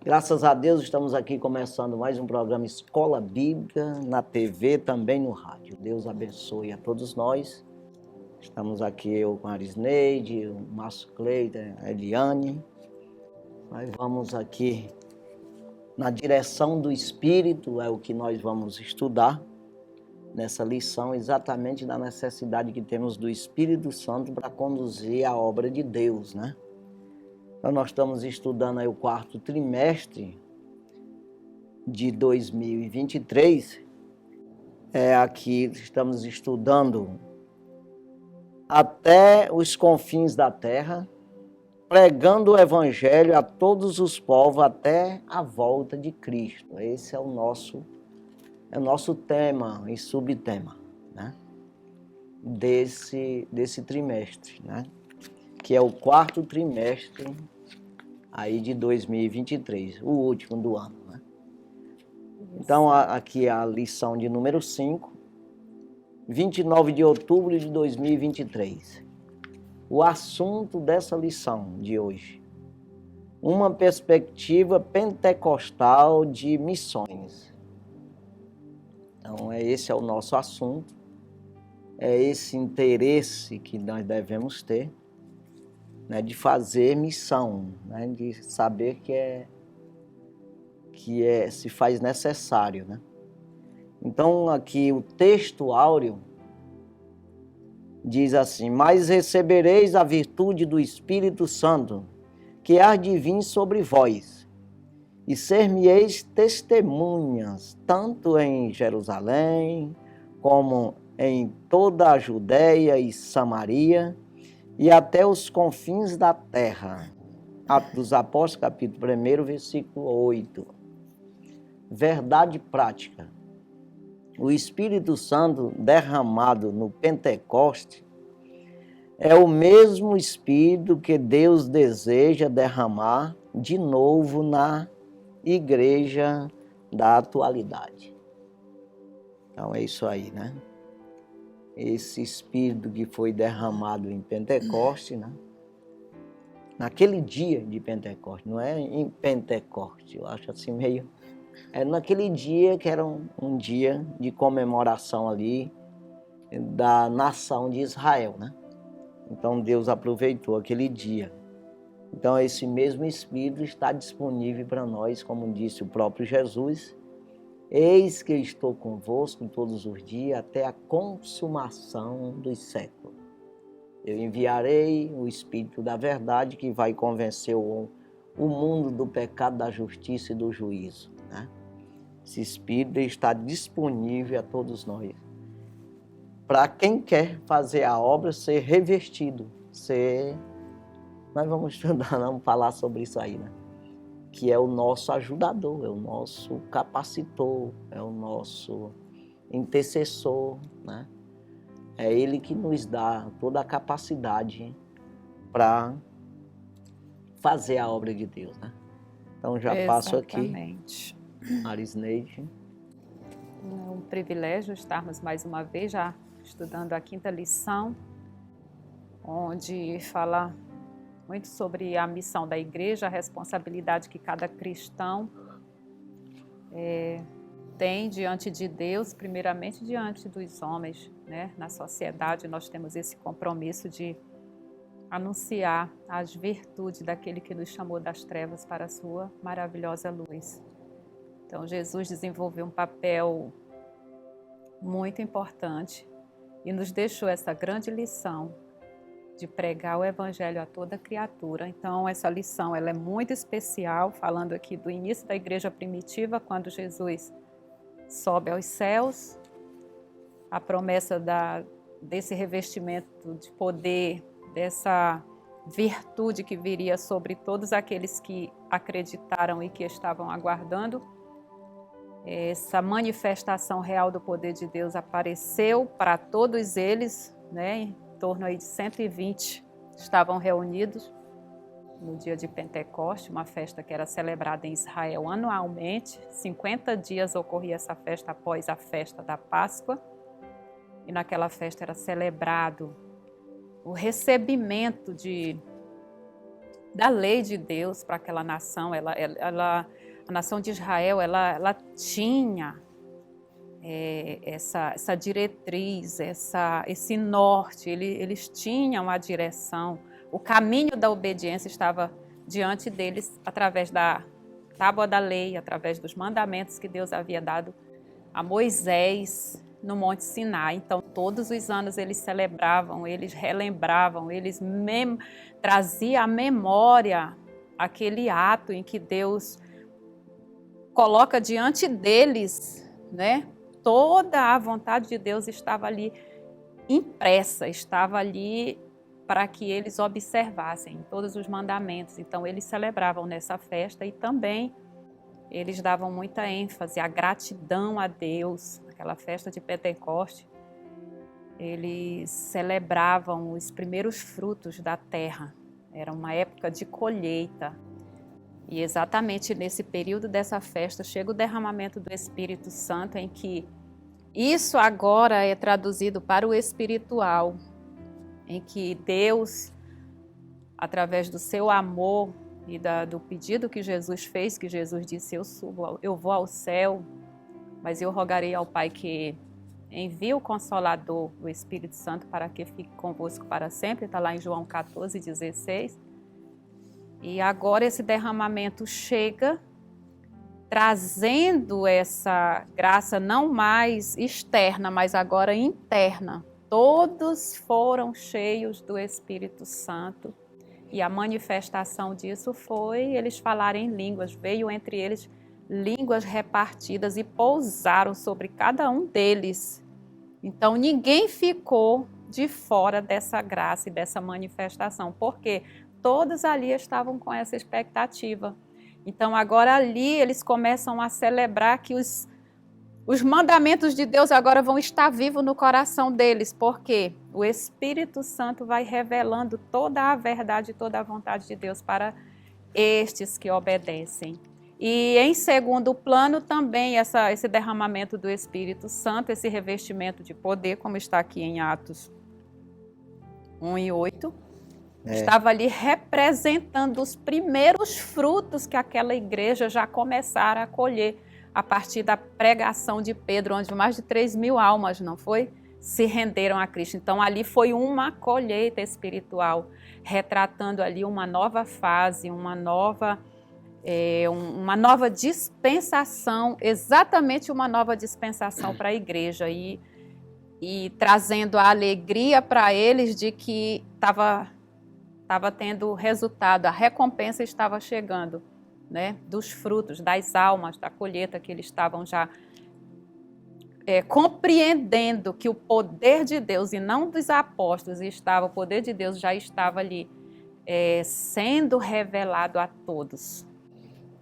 Graças a Deus estamos aqui começando mais um programa Escola Bíblica, na TV, também no rádio. Deus abençoe a todos nós. Estamos aqui eu com a Arisneide, o Márcio Cleiton, a Eliane. Nós vamos aqui na direção do Espírito, é o que nós vamos estudar nessa lição, exatamente na necessidade que temos do Espírito Santo para conduzir a obra de Deus, né? Então, nós estamos estudando aí o quarto trimestre de 2023. Aqui estamos estudando até os confins da terra, pregando o Evangelho a todos os povos até a volta de Cristo. Esse é o nosso tema e subtema, né? desse trimestre, né? Que é o quarto trimestre aí de 2023, o último do ano, né? Então, aqui a lição de número 5, 29 de outubro de 2023. O assunto dessa lição de hoje: uma perspectiva pentecostal de missões. Então, esse é o nosso assunto, é esse interesse que nós devemos ter, né, de fazer missão, né, de saber que se faz necessário, né? Então, aqui o texto áureo diz assim: mas recebereis a virtude do Espírito Santo, que há de vir sobre vós, e ser-me-eis testemunhas, tanto em Jerusalém, como em toda a Judéia e Samaria, e até os confins da terra. Atos dos Apóstolos, capítulo 1, versículo 8. Verdade prática. O Espírito Santo derramado no Pentecoste é o mesmo Espírito que Deus deseja derramar de novo na igreja da atualidade. Então é isso aí, né? Esse Espírito que foi derramado em Pentecoste, né? Naquele dia de Pentecoste, não é em Pentecoste, eu acho assim meio... É naquele dia que era um dia de comemoração ali da nação de Israel, né? Então Deus aproveitou aquele dia. Então esse mesmo Espírito está disponível para nós, como disse o próprio Jesus: eis que estou convosco todos os dias até a consumação dos séculos. Eu enviarei o Espírito da verdade que vai convencer o mundo do pecado, da justiça e do juízo, né? Esse Espírito está disponível a todos nós, para quem quer fazer a obra ser revestido, nós vamos estudar, vamos falar sobre isso aí, né? Que é o nosso ajudador, é o nosso capacitor, é o nosso intercessor, né? É Ele que nos dá toda a capacidade para fazer a obra de Deus, né? Então já passo aqui, Arisneide. É um privilégio estarmos mais uma vez já estudando a quinta lição, onde fala muito sobre a missão da igreja, a responsabilidade que cada cristão tem diante de Deus, primeiramente diante dos homens, né? Na sociedade nós temos esse compromisso de anunciar as virtudes daquele que nos chamou das trevas para a sua maravilhosa luz. Então Jesus desenvolveu um papel muito importante e nos deixou essa grande lição de pregar o Evangelho a toda criatura. Então essa lição ela é muito especial, falando aqui do início da igreja primitiva, quando Jesus sobe aos céus, a promessa desse revestimento de poder, dessa virtude que viria sobre todos aqueles que acreditaram e que estavam aguardando. Essa manifestação real do poder de Deus apareceu para todos eles, né? Em torno aí de 120 estavam reunidos no dia de Pentecoste, uma festa que era celebrada em Israel anualmente. 50 dias ocorria essa festa após a festa da Páscoa. E naquela festa era celebrado o recebimento da lei de Deus para aquela nação. Ela nação de Israel, ela tinha essa diretriz, esse norte, eles tinham a direção, o caminho da obediência estava diante deles através da tábua da lei, através dos mandamentos que Deus havia dado a Moisés no Monte Sinai. Então, todos os anos eles celebravam, eles relembravam, eles traziam à memória aquele ato em que Deus coloca diante deles, né? Toda a vontade de Deus estava ali impressa, estava ali para que eles observassem todos os mandamentos. Então, eles celebravam nessa festa e também eles davam muita ênfase à gratidão a Deus. Naquela festa de Pentecoste, eles celebravam os primeiros frutos da terra. Era uma época de colheita. E exatamente nesse período dessa festa chega o derramamento do Espírito Santo, em que isso agora é traduzido para o espiritual, em que Deus, através do seu amor e do pedido que Jesus fez, que Jesus disse, eu vou ao céu, mas eu rogarei ao Pai que envie o Consolador, o Espírito Santo, para que fique convosco para sempre, está lá em João 14:16. E agora esse derramamento chega, trazendo essa graça não mais externa, mas agora interna. Todos foram cheios do Espírito Santo. E a manifestação disso foi eles falarem em línguas. Veio entre eles línguas repartidas e pousaram sobre cada um deles. Então ninguém ficou de fora dessa graça e dessa manifestação. Por quê? Todos ali estavam com essa expectativa. Então agora ali eles começam a celebrar que os mandamentos de Deus agora vão estar vivos no coração deles, porque o Espírito Santo vai revelando toda a verdade, toda a vontade de Deus para estes que obedecem. E em segundo plano também esse derramamento do Espírito Santo, esse revestimento de poder, como está aqui em Atos 1:8, estava ali representando os primeiros frutos que aquela igreja já começara a colher a partir da pregação de Pedro, onde mais de 3.000 almas, não foi? Se renderam a Cristo. Então ali foi uma colheita espiritual, retratando ali uma nova fase, uma nova dispensação, exatamente uma nova dispensação para a igreja e trazendo a alegria para eles de que estava tendo resultado, a recompensa estava chegando, né, dos frutos, das almas, da colheita que eles estavam já compreendendo que o poder de Deus, e não dos apóstolos, o poder de Deus já estava ali sendo revelado a todos.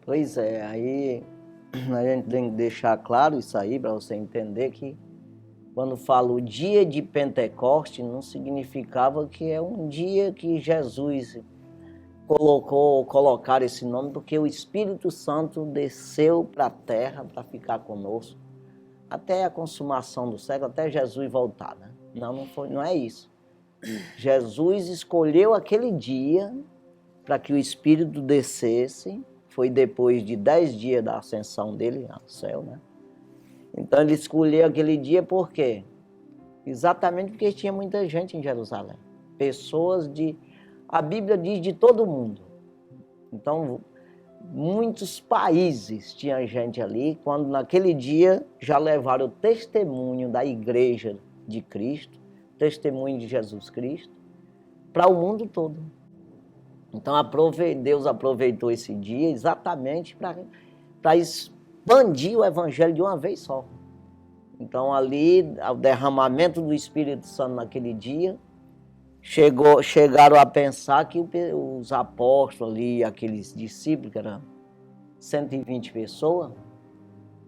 Pois é, aí a gente tem que deixar claro isso aí para você entender que quando fala o dia de Pentecoste, não significava que é um dia que Jesus colocar esse nome, porque o Espírito Santo desceu para a terra para ficar conosco até a consumação do século, até Jesus voltar, né? Não é isso. Jesus escolheu aquele dia para que o Espírito descesse, foi depois de 10 dias da ascensão dele ao céu, né? Então ele escolheu aquele dia por quê? Exatamente porque tinha muita gente em Jerusalém. Pessoas a Bíblia diz de todo mundo. Então, muitos países tinha gente ali, quando naquele dia já levaram o testemunho da igreja de Cristo, testemunho de Jesus Cristo, para o mundo todo. Então, Deus aproveitou esse dia exatamente para expandir o evangelho de uma vez só. Então, ali, o derramamento do Espírito Santo naquele dia, chegaram a pensar que os apóstolos ali, aqueles discípulos, que eram 120 pessoas,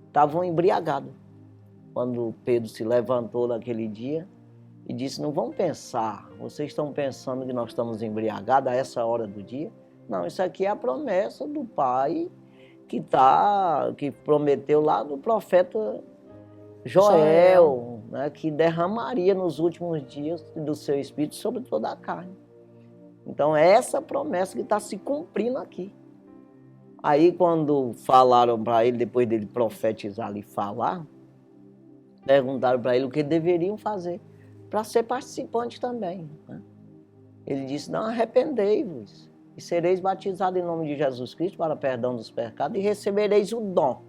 estavam embriagados. Quando Pedro se levantou naquele dia e disse, não vão pensar, vocês estão pensando que nós estamos embriagados a essa hora do dia? Não, isso aqui é a promessa do Pai que prometeu lá do profeta Joel, né, que derramaria nos últimos dias do seu Espírito sobre toda a carne. Então é essa promessa que está se cumprindo aqui. Aí quando falaram para ele, depois dele profetizar e falar, perguntaram para ele o que deveriam fazer para ser participante também, né? Ele disse, não, arrependei-vos e sereis batizados em nome de Jesus Cristo para perdão dos pecados e recebereis o dom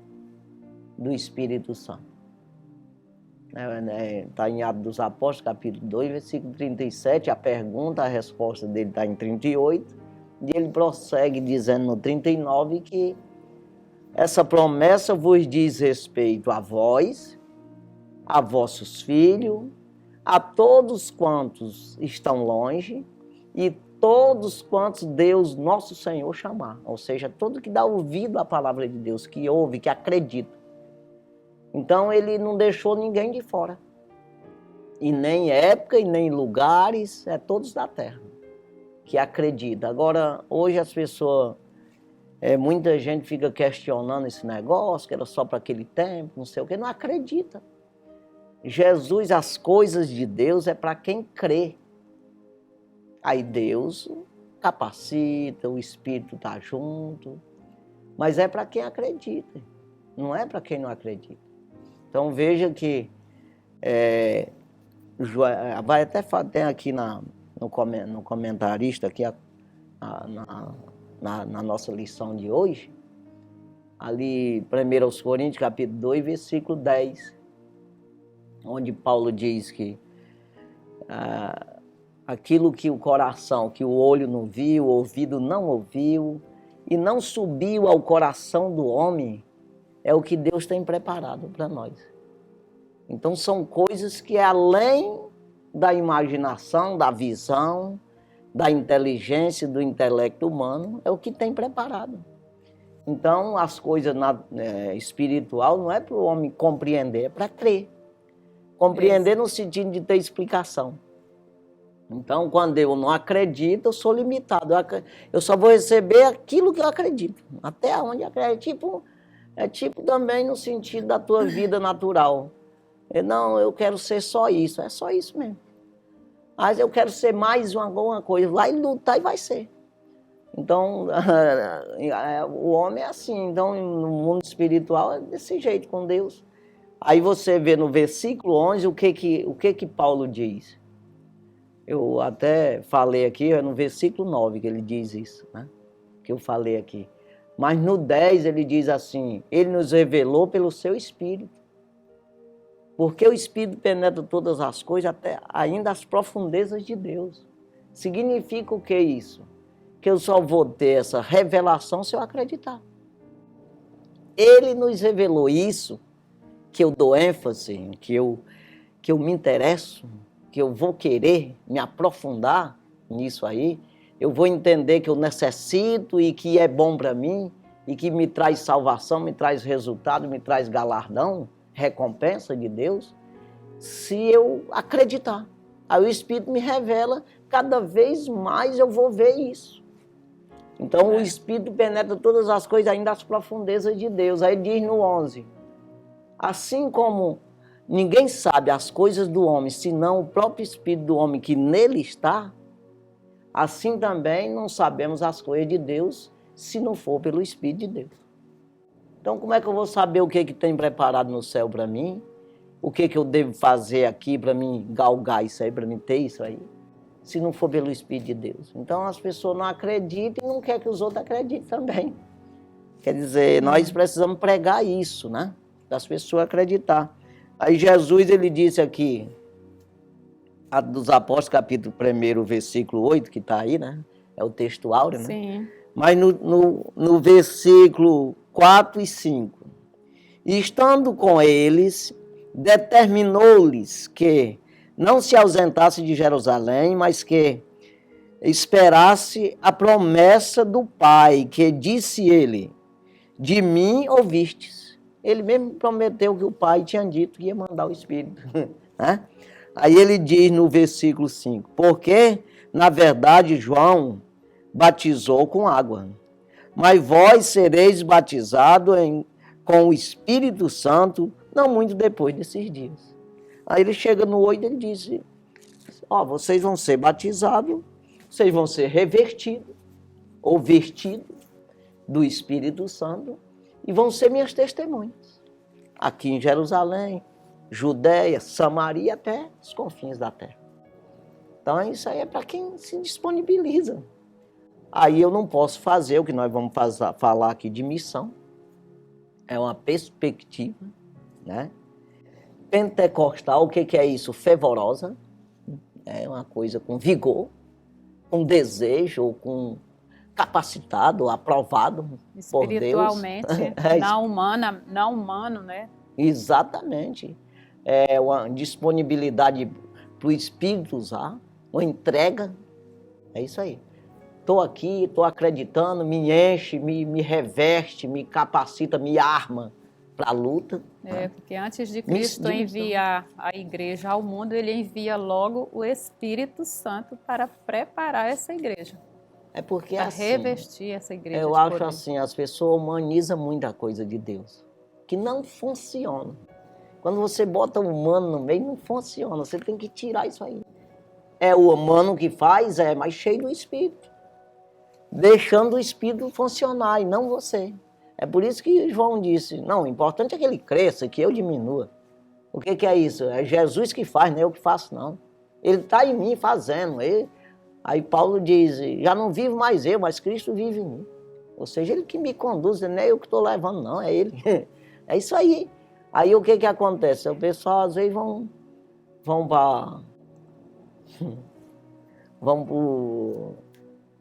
do Espírito Santo. Está em Atos dos Apóstolos, capítulo 2, versículo 37, a pergunta, a resposta dele está em 38, e ele prossegue dizendo no 39 que essa promessa vos diz respeito a vós, a vossos filhos, a todos quantos estão longe e todos quantos Deus, nosso Senhor, chamar. Ou seja, todo que dá ouvido à palavra de Deus, que ouve, que acredita. Então, ele não deixou ninguém de fora. E nem época, e nem lugares, todos da terra, que acreditam. Agora, hoje as pessoas, muita gente fica questionando esse negócio, que era só para aquele tempo, não sei o quê, não acredita. Jesus, as coisas de Deus é para quem crê. Aí Deus capacita, o Espírito está junto, mas é para quem acredita, não é para quem não acredita. Então veja que, vai até tem aqui no comentarista, aqui na nossa lição de hoje, ali 1 Coríntios capítulo 2, versículo 10, onde Paulo diz que aquilo que o coração, que o olho não viu, o ouvido não ouviu, e não subiu ao coração do homem, é o que Deus tem preparado para nós. Então são coisas que além da imaginação, da visão, da inteligência, do intelecto humano, é o que tem preparado. Então as coisas espiritual não é para o homem compreender, é para crer. Compreender no sentido de ter explicação. Então, quando eu não acredito, eu sou limitado. Eu só vou receber aquilo que eu acredito. Até onde eu acredito. É tipo também no sentido da tua vida natural. Não, eu quero ser só isso. É só isso mesmo. Mas eu quero ser mais alguma coisa. Vai lutar e vai ser. Então, o homem é assim. Então, no mundo espiritual é desse jeito, com Deus. Aí você vê no versículo 11 o que Paulo diz. Eu até falei aqui, no versículo 9 que ele diz isso, né? Que eu falei aqui. Mas no 10 ele diz assim, ele nos revelou pelo seu Espírito. Porque o Espírito penetra todas as coisas, até ainda as profundezas de Deus. Significa o que isso? Que eu só vou ter essa revelação se eu acreditar. Ele nos revelou isso, que eu dou ênfase, que eu me interesso, que eu vou querer me aprofundar nisso aí, eu vou entender que eu necessito e que é bom para mim, e que me traz salvação, me traz resultado, me traz galardão, recompensa de Deus, se eu acreditar. Aí o Espírito me revela, cada vez mais eu vou ver isso. Então o Espírito penetra todas as coisas, ainda as profundezas de Deus. Aí diz no 11, assim como ninguém sabe as coisas do homem, senão o próprio Espírito do homem que nele está, assim também não sabemos as coisas de Deus, se não for pelo Espírito de Deus. Então como é que eu vou saber o que tem preparado no céu para mim? O que eu devo fazer aqui para mim galgar isso aí, para mim ter isso aí? Se não for pelo Espírito de Deus. Então as pessoas não acreditam e não querem que os outros acreditem também. Quer dizer, nós precisamos pregar isso, né? Das pessoas acreditar. Aí Jesus, ele disse aqui, Atos dos Apóstolos, capítulo 1, versículo 8, que está aí, né? É o texto áureo, né? Sim. Mas no versículo 4 e 5, e estando com eles, determinou-lhes que não se ausentasse de Jerusalém, mas que esperasse a promessa do Pai, que disse ele, de mim ouvistes. Ele mesmo prometeu que o Pai tinha dito que ia mandar o Espírito. Né? Aí ele diz no versículo 5, porque, na verdade, João batizou com água, mas vós sereis batizados com o Espírito Santo, não muito depois desses dias. Aí ele chega no 8 e ele diz, vocês vão ser batizados, vocês vão ser revertidos, ou vertidos, do Espírito Santo e vão ser minhas testemunhas. Aqui em Jerusalém, Judéia, Samaria, até os confins da terra. Então isso aí é para quem se disponibiliza. Aí eu não posso fazer o que nós vamos falar aqui de missão. É uma perspectiva, né? Pentecostal, o que é isso? Fervorosa. É uma coisa com vigor, com desejo, com capacitado, aprovado por Deus. Espiritualmente, não humano, né? Exatamente. É uma disponibilidade para o Espírito usar, uma entrega. É isso aí. Estou aqui, estou acreditando, me enche, me reveste, me capacita, me arma para a luta. Porque antes de Cristo enviar a igreja ao mundo, ele envia logo o Espírito Santo para preparar essa igreja. É porque para assim, revestir essa igreja. Eu acho assim, as pessoas humanizam muita coisa de Deus, que não funciona. Quando você bota o humano no meio, não funciona. Você tem que tirar isso aí. É o humano que faz, mas cheio do Espírito. Deixando o Espírito funcionar e não você. É por isso que João disse, não, o importante é que ele cresça, que eu diminua. O que é isso? É Jesus que faz, não é eu que faço, não. Ele está em mim fazendo. Aí Paulo diz, já não vivo mais eu, mas Cristo vive em mim. Ou seja, ele que me conduz, não é eu que estou levando, não, é ele. É isso aí. Aí o que acontece? O pessoal às vezes vão para o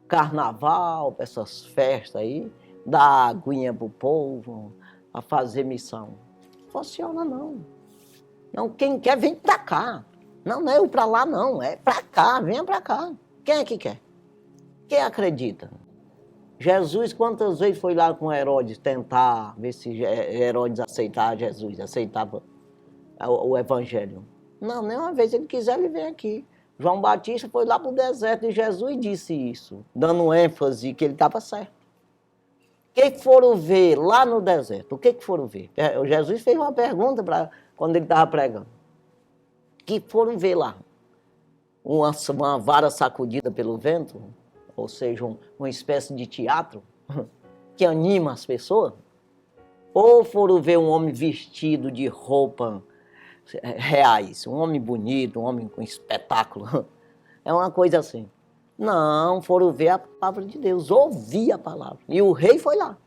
carnaval, para essas festas aí, dar aguinha para o povo, a fazer missão. Não funciona, não. Não, quem quer, vem para cá. Não é eu para lá, não. É para cá, venha para cá. Quem é que quer? Quem acredita? Jesus, quantas vezes foi lá com Herodes tentar ver se Herodes aceitava Jesus, aceitava o Evangelho? Não, nenhuma vez ele quiser, ele vem aqui. João Batista foi lá para o deserto e Jesus disse isso, dando ênfase que ele estava certo. O que foram ver lá no deserto? O que foram ver? Jesus fez uma pergunta quando ele estava pregando. O que foram ver lá? Uma vara sacudida pelo vento? Ou seja, uma espécie de teatro que anima as pessoas? Ou foram ver um homem vestido de roupa reais, um homem bonito, um homem com espetáculo? É uma coisa assim. Não, foram ver a palavra de Deus, ouvir a palavra. E o rei foi lá.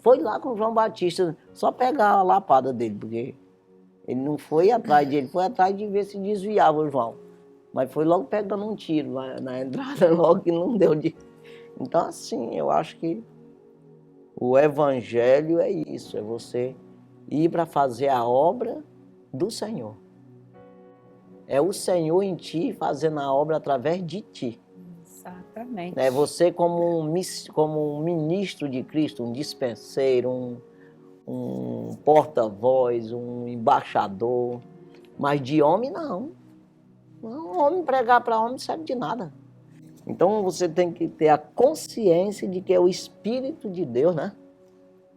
Foi lá com João Batista, só pegar a lapada dele, porque ele não foi atrás dele, foi atrás de ver se desviava o João. Mas foi logo pegando um tiro na entrada, logo que não deu de... Então, assim, eu acho que o Evangelho é isso, é você ir para fazer a obra do Senhor. É o Senhor em ti fazendo a obra através de ti. Exatamente. É você como um ministro de Cristo, um dispenseiro, um porta-voz, um embaixador. Mas de homem, não. Um homem pregar para homem não serve de nada. Então você tem que ter a consciência de que é o Espírito de Deus, né?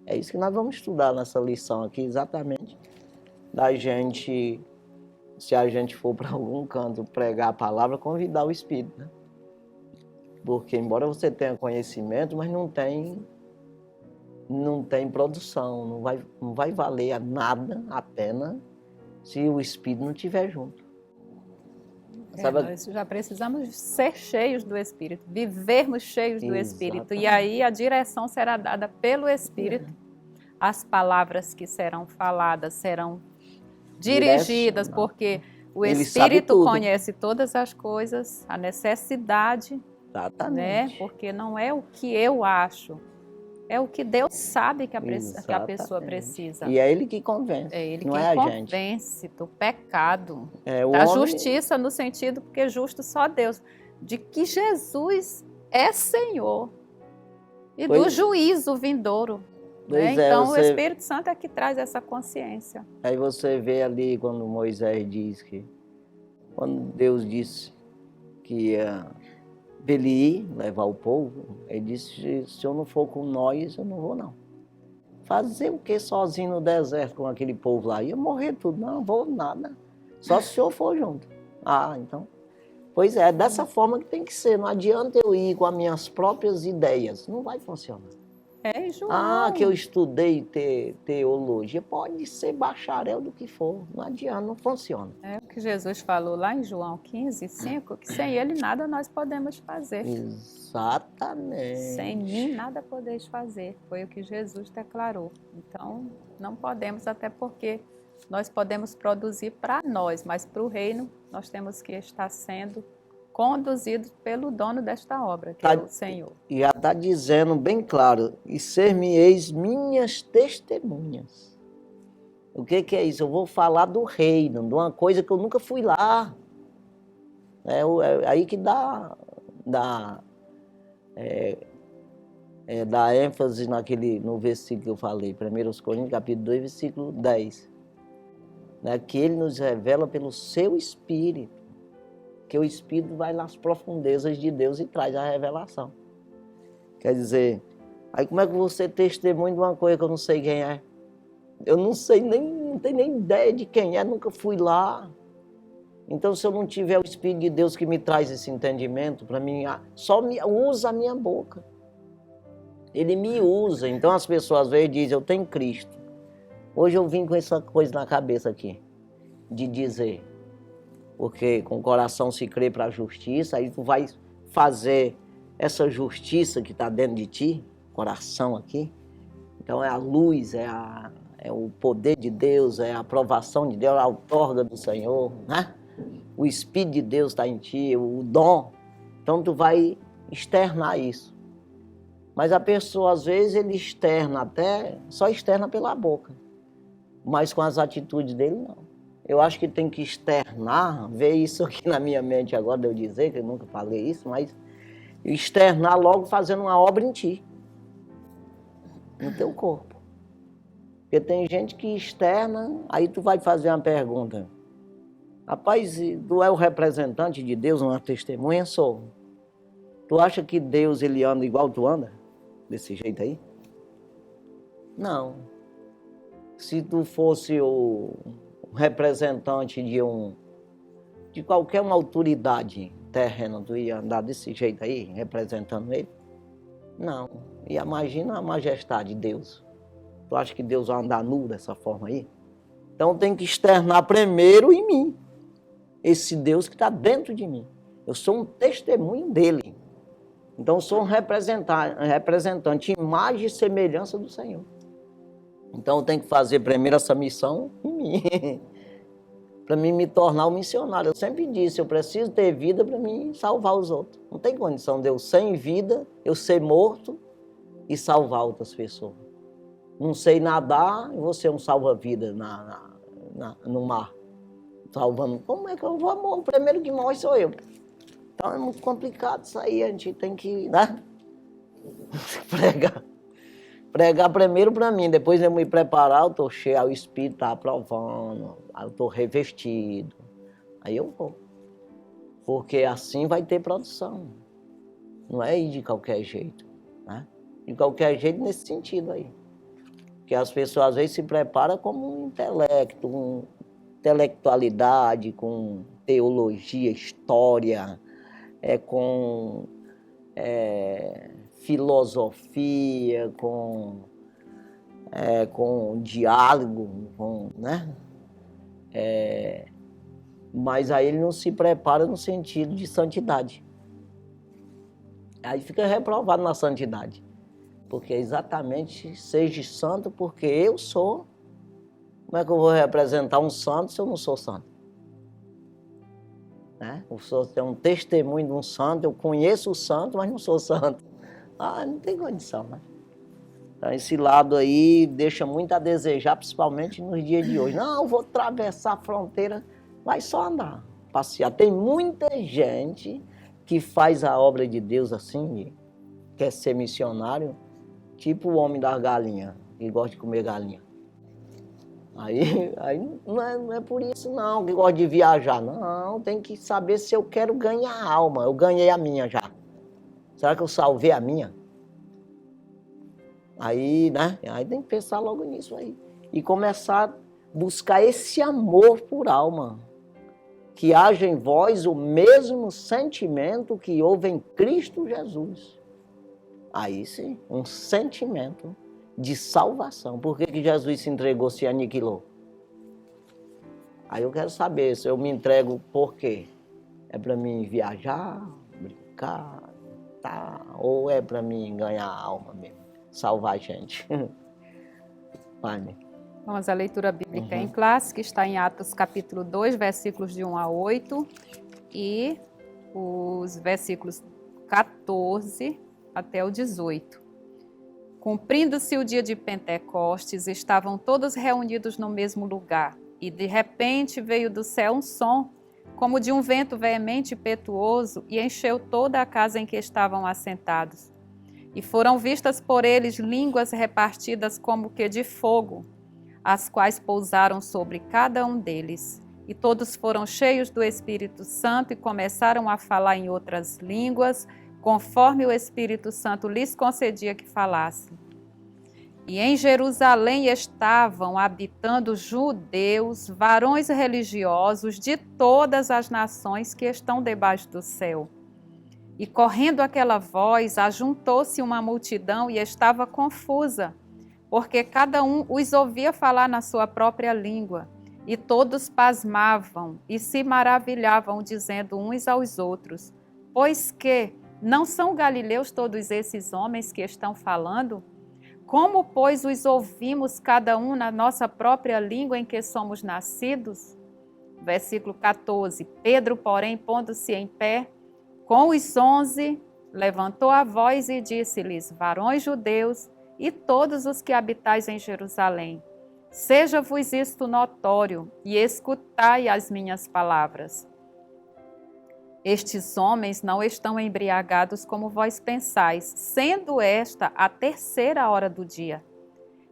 É isso que nós vamos estudar nessa lição aqui, exatamente. Da gente, se a gente for para algum canto pregar a palavra, convidar o Espírito, né? Porque embora você tenha conhecimento, mas não tem produção, não vai valer nada a pena se o Espírito não estiver junto. Nós já precisamos ser cheios do Espírito, vivermos cheios do Espírito. E aí a direção será dada pelo Espírito. As palavras que serão faladas serão dirigidas, porque o Espírito conhece todas as coisas, a necessidade, né? Porque não é o que eu acho, é o que Deus sabe que a pessoa precisa. E é Ele que convence. É Ele não quem é a convence gente. Do pecado, da justiça no sentido, porque justo só Deus, de que Jesus é Senhor e do juízo vindouro. Né? Então o Espírito Santo é que traz essa consciência. Aí você vê ali quando Moisés diz que, quando Deus disse que ia ele ir levar o povo, ele disse, se eu não for com nós, eu não vou não. Fazer o que sozinho no deserto com aquele povo lá? Ia morrer tudo, não vou nada. Só se o senhor for junto. Então. Pois é dessa forma que tem que ser. Não adianta eu ir com as minhas próprias ideias. Não vai funcionar. É, João. Ah, que eu estudei teologia. Pode ser bacharel do que for. Não adianta, não funciona. É o que Jesus falou lá em João 15:5, que sem ele nada nós podemos fazer. Exatamente. Sem mim nada podeis fazer. Foi o que Jesus declarou. Então, não podemos, até porque nós podemos produzir para nós, mas para o reino nós temos que estar sendo conduzidos pelo dono desta obra, que é o Senhor. E já está dizendo bem claro, e ser-me-eis minhas testemunhas. O que é isso? Eu vou falar do reino, de uma coisa que eu nunca fui lá. É aí que dá ênfase no versículo que eu falei, 1 Coríntios, capítulo 2, versículo 10. Né? Que ele nos revela pelo seu Espírito. Que o Espírito vai nas profundezas de Deus e traz a revelação. Quer dizer, aí como é que você testemunha de uma coisa que eu não sei quem é? Eu não sei não tenho nem ideia de quem é, nunca fui lá. Então, se eu não tiver o Espírito de Deus que me traz esse entendimento, para mim, usa a minha boca. Ele me usa. Então, as pessoas às vezes dizem, eu tenho Cristo. Hoje eu vim com essa coisa na cabeça aqui, de dizer, porque com o coração se crê para a justiça, aí tu vai fazer essa justiça que está dentro de ti, coração aqui. Então, é a luz, é o poder de Deus, é a aprovação de Deus, a outorga do Senhor, né? O Espírito de Deus está em ti, o dom. Então, tu vai externar isso. Mas a pessoa, às vezes, ele externa só externa pela boca. Mas com as atitudes dele, não. Eu acho que tem que externar, ver isso aqui na minha mente agora, de eu dizer, que eu nunca falei isso, mas externar logo fazendo uma obra em ti, no teu corpo. Porque tem gente que externa, aí tu vai fazer uma pergunta. Rapaz, tu é o representante de Deus, uma testemunha? Sou. Tu acha que Deus ele anda igual tu anda? Desse jeito aí? Não. Se tu fosse o representante de qualquer uma autoridade terrena, tu ia andar desse jeito aí, representando ele? Não. E imagina a majestade de Deus. Tu acha que Deus vai andar nu dessa forma aí? Então tem que externar primeiro em mim. Esse Deus que está dentro de mim. Eu sou um testemunho dele. Então eu sou um representante, imagem e semelhança do Senhor. Então eu tenho que fazer primeiro essa missão em mim. Para mim me tornar um missionário. Eu sempre disse, eu preciso ter vida para mim salvar os outros. Não tem condição de eu sem vida, eu ser morto e salvar outras pessoas. Não sei nadar, eu vou ser um salva-vida no mar. Salvando. Como é que eu vou morrer? O primeiro que morre sou eu. Então é muito complicado isso aí, a gente tem que, né? Pregar primeiro para mim, depois eu me preparar, eu estou cheio, o Espírito está aprovando, eu estou revestido. Aí eu vou. Porque assim vai ter produção. Não é ir de qualquer jeito, né? De qualquer jeito nesse sentido aí. Porque as pessoas às vezes se preparam como um intelecto, intelectualidade, com teologia, história, com filosofia, com diálogo, né? Mas aí ele não se prepara no sentido de santidade. Aí fica reprovado na santidade. Porque é exatamente, seja santo porque eu sou. Como é que eu vou representar um santo se eu não sou santo? Né? Eu sou um testemunho de um santo, eu conheço o santo, mas não sou santo. Ah, não tem condição, né? Então esse lado aí deixa muito a desejar, principalmente nos dias de hoje. Não, eu vou atravessar a fronteira, vai só andar, passear. Tem muita gente que faz a obra de Deus assim, quer ser missionário, tipo o homem das galinhas, que gosta de comer galinha. Aí não é por isso não, que gosta de viajar. Não, tem que saber se eu quero ganhar a alma. Eu ganhei a minha já. Será que eu salvei a minha? Aí, né? Aí tem que pensar logo nisso aí. E começar a buscar esse amor por alma. Que haja em vós o mesmo sentimento que houve em Cristo Jesus. Aí sim, um sentimento de salvação. Por que Jesus se entregou, se aniquilou? Aí eu quero saber se eu me entrego por quê? É para mim viajar, brincar, tá? Ou é para mim ganhar a alma mesmo, salvar a gente? Pai. Vamos à leitura bíblica em classe, que está em Atos capítulo 2, versículos de 1 a 8 e os versículos 14 até o 18. Cumprindo-se o dia de Pentecostes, estavam todos reunidos no mesmo lugar, e de repente veio do céu um som, como de um vento veemente e impetuoso, e encheu toda a casa em que estavam assentados. E foram vistas por eles línguas repartidas como que de fogo, as quais pousaram sobre cada um deles. E todos foram cheios do Espírito Santo e começaram a falar em outras línguas, conforme o Espírito Santo lhes concedia que falassem. E em Jerusalém estavam habitando judeus, varões religiosos de todas as nações que estão debaixo do céu. E correndo aquela voz, ajuntou-se uma multidão e estava confusa, porque cada um os ouvia falar na sua própria língua. E todos pasmavam e se maravilhavam, dizendo uns aos outros: pois que não são galileus todos esses homens que estão falando? Como, pois, os ouvimos cada um na nossa própria língua em que somos nascidos? Versículo 14. Pedro, porém, pondo-se em pé, com os 11, levantou a voz e disse-lhes: varões judeus e todos os que habitais em Jerusalém, seja-vos isto notório e escutai as minhas palavras. Estes homens não estão embriagados como vós pensais, sendo esta a 3ª hora do dia.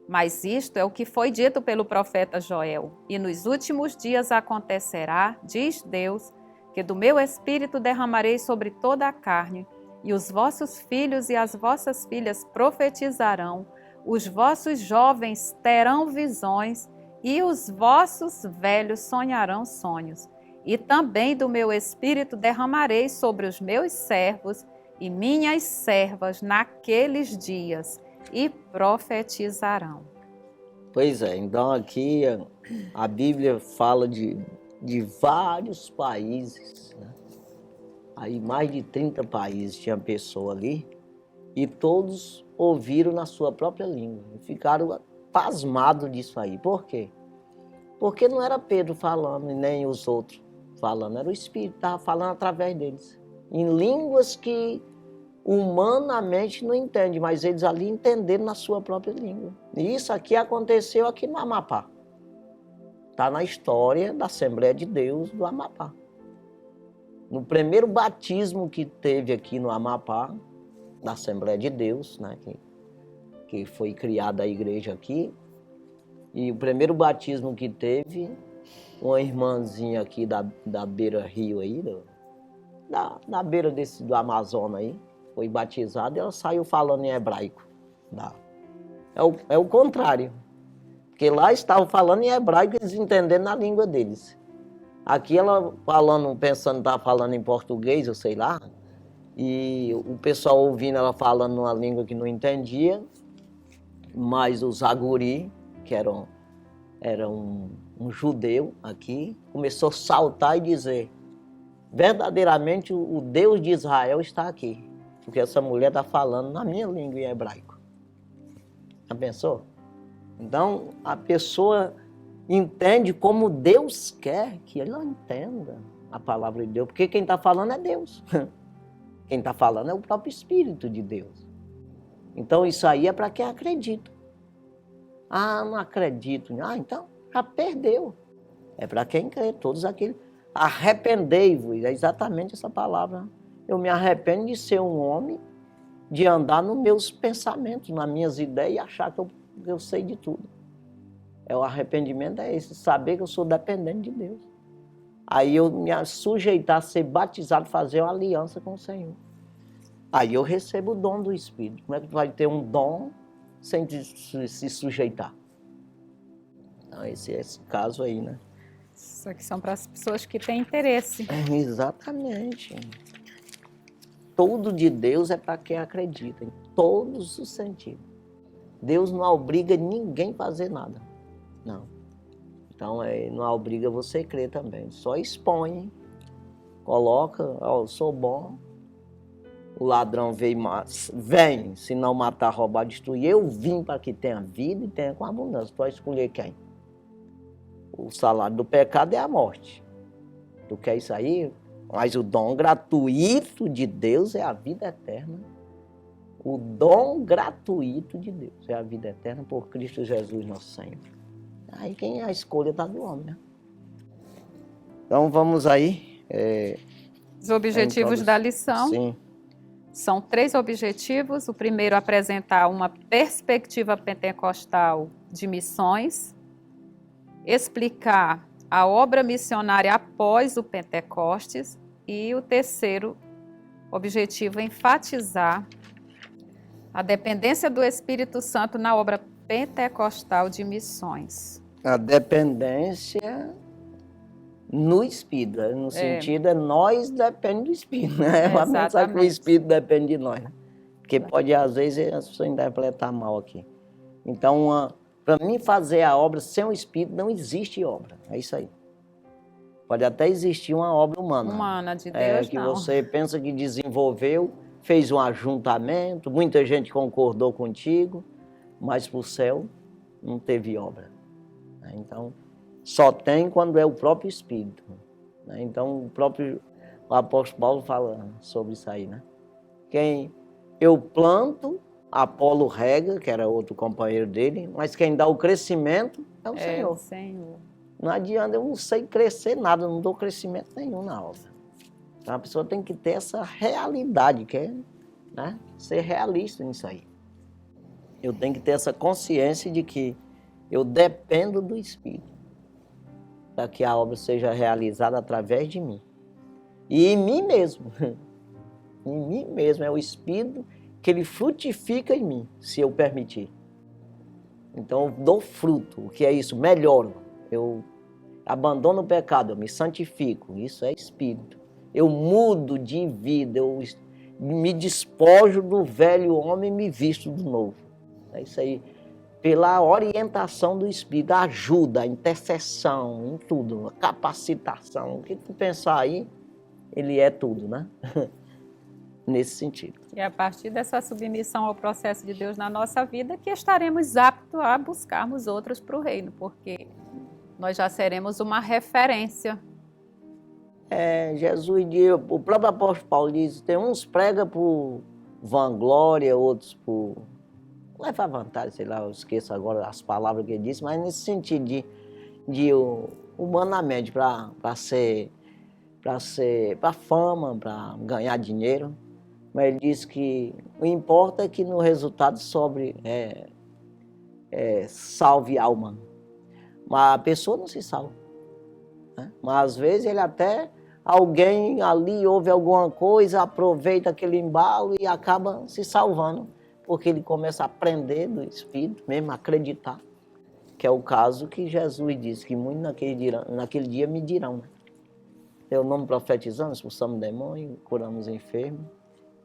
Mas isto é o que foi dito pelo profeta Joel. E nos últimos dias acontecerá, diz Deus, que do meu espírito derramarei sobre toda a carne, e os vossos filhos e as vossas filhas profetizarão, os vossos jovens terão visões, e os vossos velhos sonharão sonhos. E também do meu espírito derramarei sobre os meus servos e minhas servas naqueles dias, e profetizarão. Pois é, então aqui a Bíblia fala de vários países, né? Aí mais de 30 países tinha pessoa ali, e todos ouviram na sua própria língua, e ficaram pasmados disso aí. Por quê? Porque não era Pedro falando, e nem os outros falando, era o Espírito que estava falando através deles, em línguas que humanamente não entende, mas eles ali entenderam na sua própria língua. E isso aqui aconteceu aqui no Amapá. Está na história da Assembleia de Deus do Amapá. No primeiro batismo que teve aqui no Amapá, da Assembleia de Deus, né, que foi criada a igreja aqui, e o primeiro batismo que teve, uma irmãzinha aqui da beira-rio aí, da beira do Amazonas aí, foi batizada e ela saiu falando em hebraico. É o contrário. Porque lá estavam falando em hebraico, eles entendendo na língua deles. Aqui ela falando, pensando que estava falando em português, eu sei lá, e o pessoal ouvindo ela falando numa língua que não entendia, mas os aguri, que era um judeu aqui, começou a saltar e dizer: verdadeiramente o Deus de Israel está aqui, porque essa mulher está falando na minha língua em hebraico. Já pensou? Então, a pessoa entende como Deus quer que ela entenda a palavra de Deus, porque quem está falando é Deus. Quem está falando é o próprio Espírito de Deus. Então, isso aí é para quem acredita. Ah, não acredito. Ah, então, já perdeu. É para quem crê, todos aqueles. Arrependei-vos, é exatamente essa palavra. Eu me arrependo de ser um homem, de andar nos meus pensamentos, nas minhas ideias e achar que eu sei de tudo. O arrependimento é esse, saber que eu sou dependente de Deus. Aí eu me sujeitar a ser batizado, fazer uma aliança com o Senhor. Aí eu recebo o dom do Espírito. Como é que tu vai ter um dom sem se sujeitar? Então, esse é esse caso aí, né? Isso aqui são para as pessoas que têm interesse. Exatamente. tudo de Deus é para quem acredita, em todos os sentidos. Deus não obriga ninguém a fazer nada, não. Então, não obriga você a crer também, só expõe, coloca, eu sou bom, o ladrão vem, se não matar, roubar, destruir, eu vim para que tenha vida e tenha com abundância. Pode escolher quem? O salário do pecado é a morte. Tu quer isso aí? Mas o dom gratuito de Deus é a vida eterna. O dom gratuito de Deus é a vida eterna por Cristo Jesus, nosso Senhor. Aí quem é a escolha está do homem, né? Então vamos aí. Os objetivos da lição. Sim. São 3 objetivos. O primeiro, apresentar uma perspectiva pentecostal de missões. Explicar a obra missionária após o Pentecostes. E o terceiro objetivo, enfatizar a dependência do Espírito Santo na obra pentecostal de missões. A dependência no Espírito, no sentido nós dependemos do Espírito, né? Vamos pensar que o Espírito depende de nós, né? Porque pode, às vezes, as pessoas interpretar mal aqui. Então, para mim fazer a obra sem o Espírito, não existe obra. É isso aí. Pode até existir uma obra humana. Humana, de Deus, que não. você pensa que desenvolveu, fez um ajuntamento, muita gente concordou contigo, mas para o céu não teve obra. Então, só tem quando é o próprio Espírito. Então, o apóstolo Paulo fala sobre isso aí, né? Quem eu planto, Apolo rega, que era outro companheiro dele, mas quem dá o crescimento é o Senhor. O Senhor. Não adianta, eu não sei crescer nada, não dou crescimento nenhum na obra. Então, a pessoa tem que ter essa realidade, que é, né, ser realista nisso aí. Eu tenho que ter essa consciência de que eu dependo do Espírito para que a obra seja realizada através de mim. E em mim mesmo. Em mim mesmo. É o Espírito que ele frutifica em mim, se eu permitir. Então, eu dou fruto. O que é isso? Melhoro. Eu abandono o pecado, eu me santifico. Isso é Espírito. Eu mudo de vida, eu me despojo do velho homem e me visto do novo. É isso aí. Pela orientação do Espírito, a ajuda, a intercessão, em tudo, a capacitação. O que tu pensar aí, ele é tudo, né? Nesse sentido. E a partir dessa submissão ao processo de Deus na nossa vida, que estaremos aptos a buscarmos outros para o reino, porque nós já seremos uma referência. Jesus diz, o próprio apóstolo Paulo diz, tem uns prega por vanglória, outros por levar vantagem, sei lá, eu esqueço agora as palavras que ele disse, mas nesse sentido de humanamente, para fama, para ganhar dinheiro. Mas ele diz que o importa é que no resultado salve a alma. Mas a pessoa não se salva. Né? Mas às vezes alguém ali ouve alguma coisa, aproveita aquele embalo e acaba se salvando. Porque ele começa a aprender do Espírito, mesmo a acreditar. Que é o caso que Jesus disse, que muitos naquele dia me dirão. Né? Eu não profetizamos, expulsamos demônio, curamos enfermos.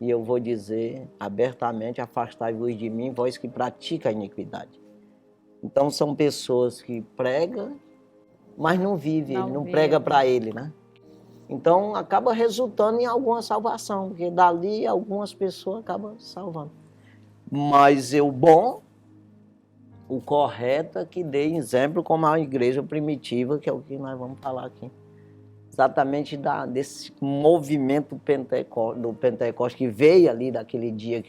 E eu vou dizer abertamente, afastai-vos de mim, vós que pratica a iniquidade. Então são pessoas que pregam, mas não vivem, ele não prega para ele, né? Então acaba resultando em alguma salvação, porque dali algumas pessoas acabam salvando. Mas o bom, o correto é que dê exemplo como a igreja primitiva, que é o que nós vamos falar aqui. Exatamente desse movimento do Pentecostes que veio ali daquele dia,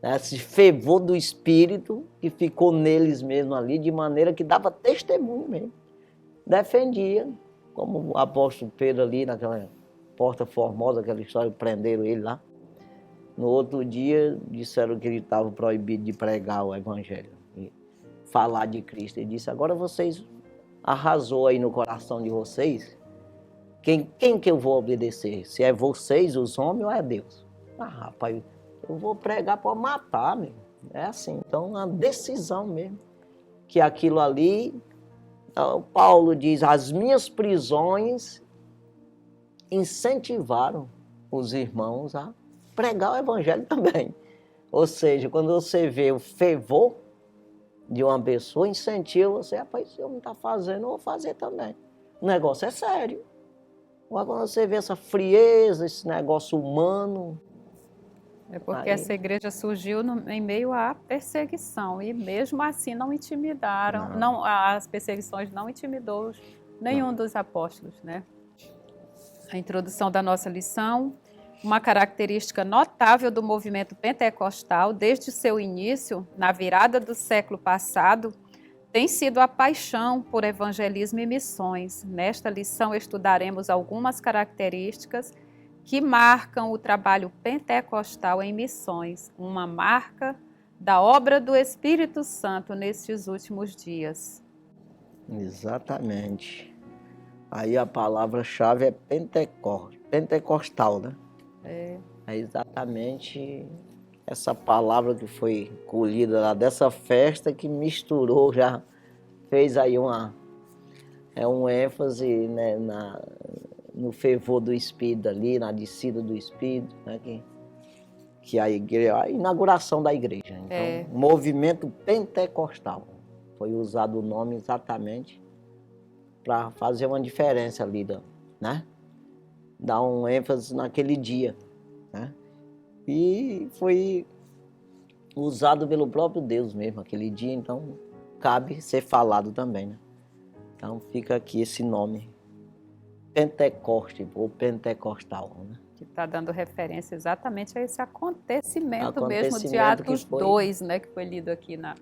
esse fervor do Espírito que ficou neles mesmo ali, de maneira que dava testemunho mesmo. Defendia, como o apóstolo Pedro ali naquela Porta Formosa, aquela história, prenderam ele lá. No outro dia disseram que ele estava proibido de pregar o Evangelho, e falar de Cristo. Ele disse, agora vocês arrasou aí no coração de vocês, quem que eu vou obedecer? Se é vocês, os homens, ou é Deus? Rapaz, eu vou pregar para matar, meu. É assim, então uma decisão mesmo. Que aquilo ali, Paulo diz, as minhas prisões incentivaram os irmãos a pregar o evangelho também. Ou seja, quando você vê o fervor de uma pessoa, incentiva você, rapaz, se eu não está fazendo, eu vou fazer também. O negócio é sério. Agora, quando você vê essa frieza, esse negócio humano... É porque Aí, essa igreja surgiu em meio à perseguição e mesmo assim não intimidaram, Não. as perseguições não intimidou nenhum dos apóstolos, né? A introdução da nossa lição, uma característica notável do movimento pentecostal desde seu início, na virada do século passado, tem sido a paixão por evangelismo e missões. Nesta lição estudaremos algumas características que marcam o trabalho pentecostal em missões, uma marca da obra do Espírito Santo nestes últimos dias. Exatamente. Aí a palavra-chave é pentecostal, né? É exatamente essa palavra que foi colhida lá dessa festa que misturou, já fez aí um ênfase, né, no fervor do Espírito ali, na descida do Espírito, né, que a inauguração da igreja. Então, movimento pentecostal. Foi usado o nome exatamente para fazer uma diferença ali, né? Dar um ênfase naquele dia, né? E foi usado pelo próprio Deus mesmo, aquele dia, então cabe ser falado também, né? Então fica aqui esse nome, Pentecoste ou pentecostal, né? Que está dando referência exatamente a esse acontecimento mesmo de que Atos foi... 2, né, que foi lido aqui na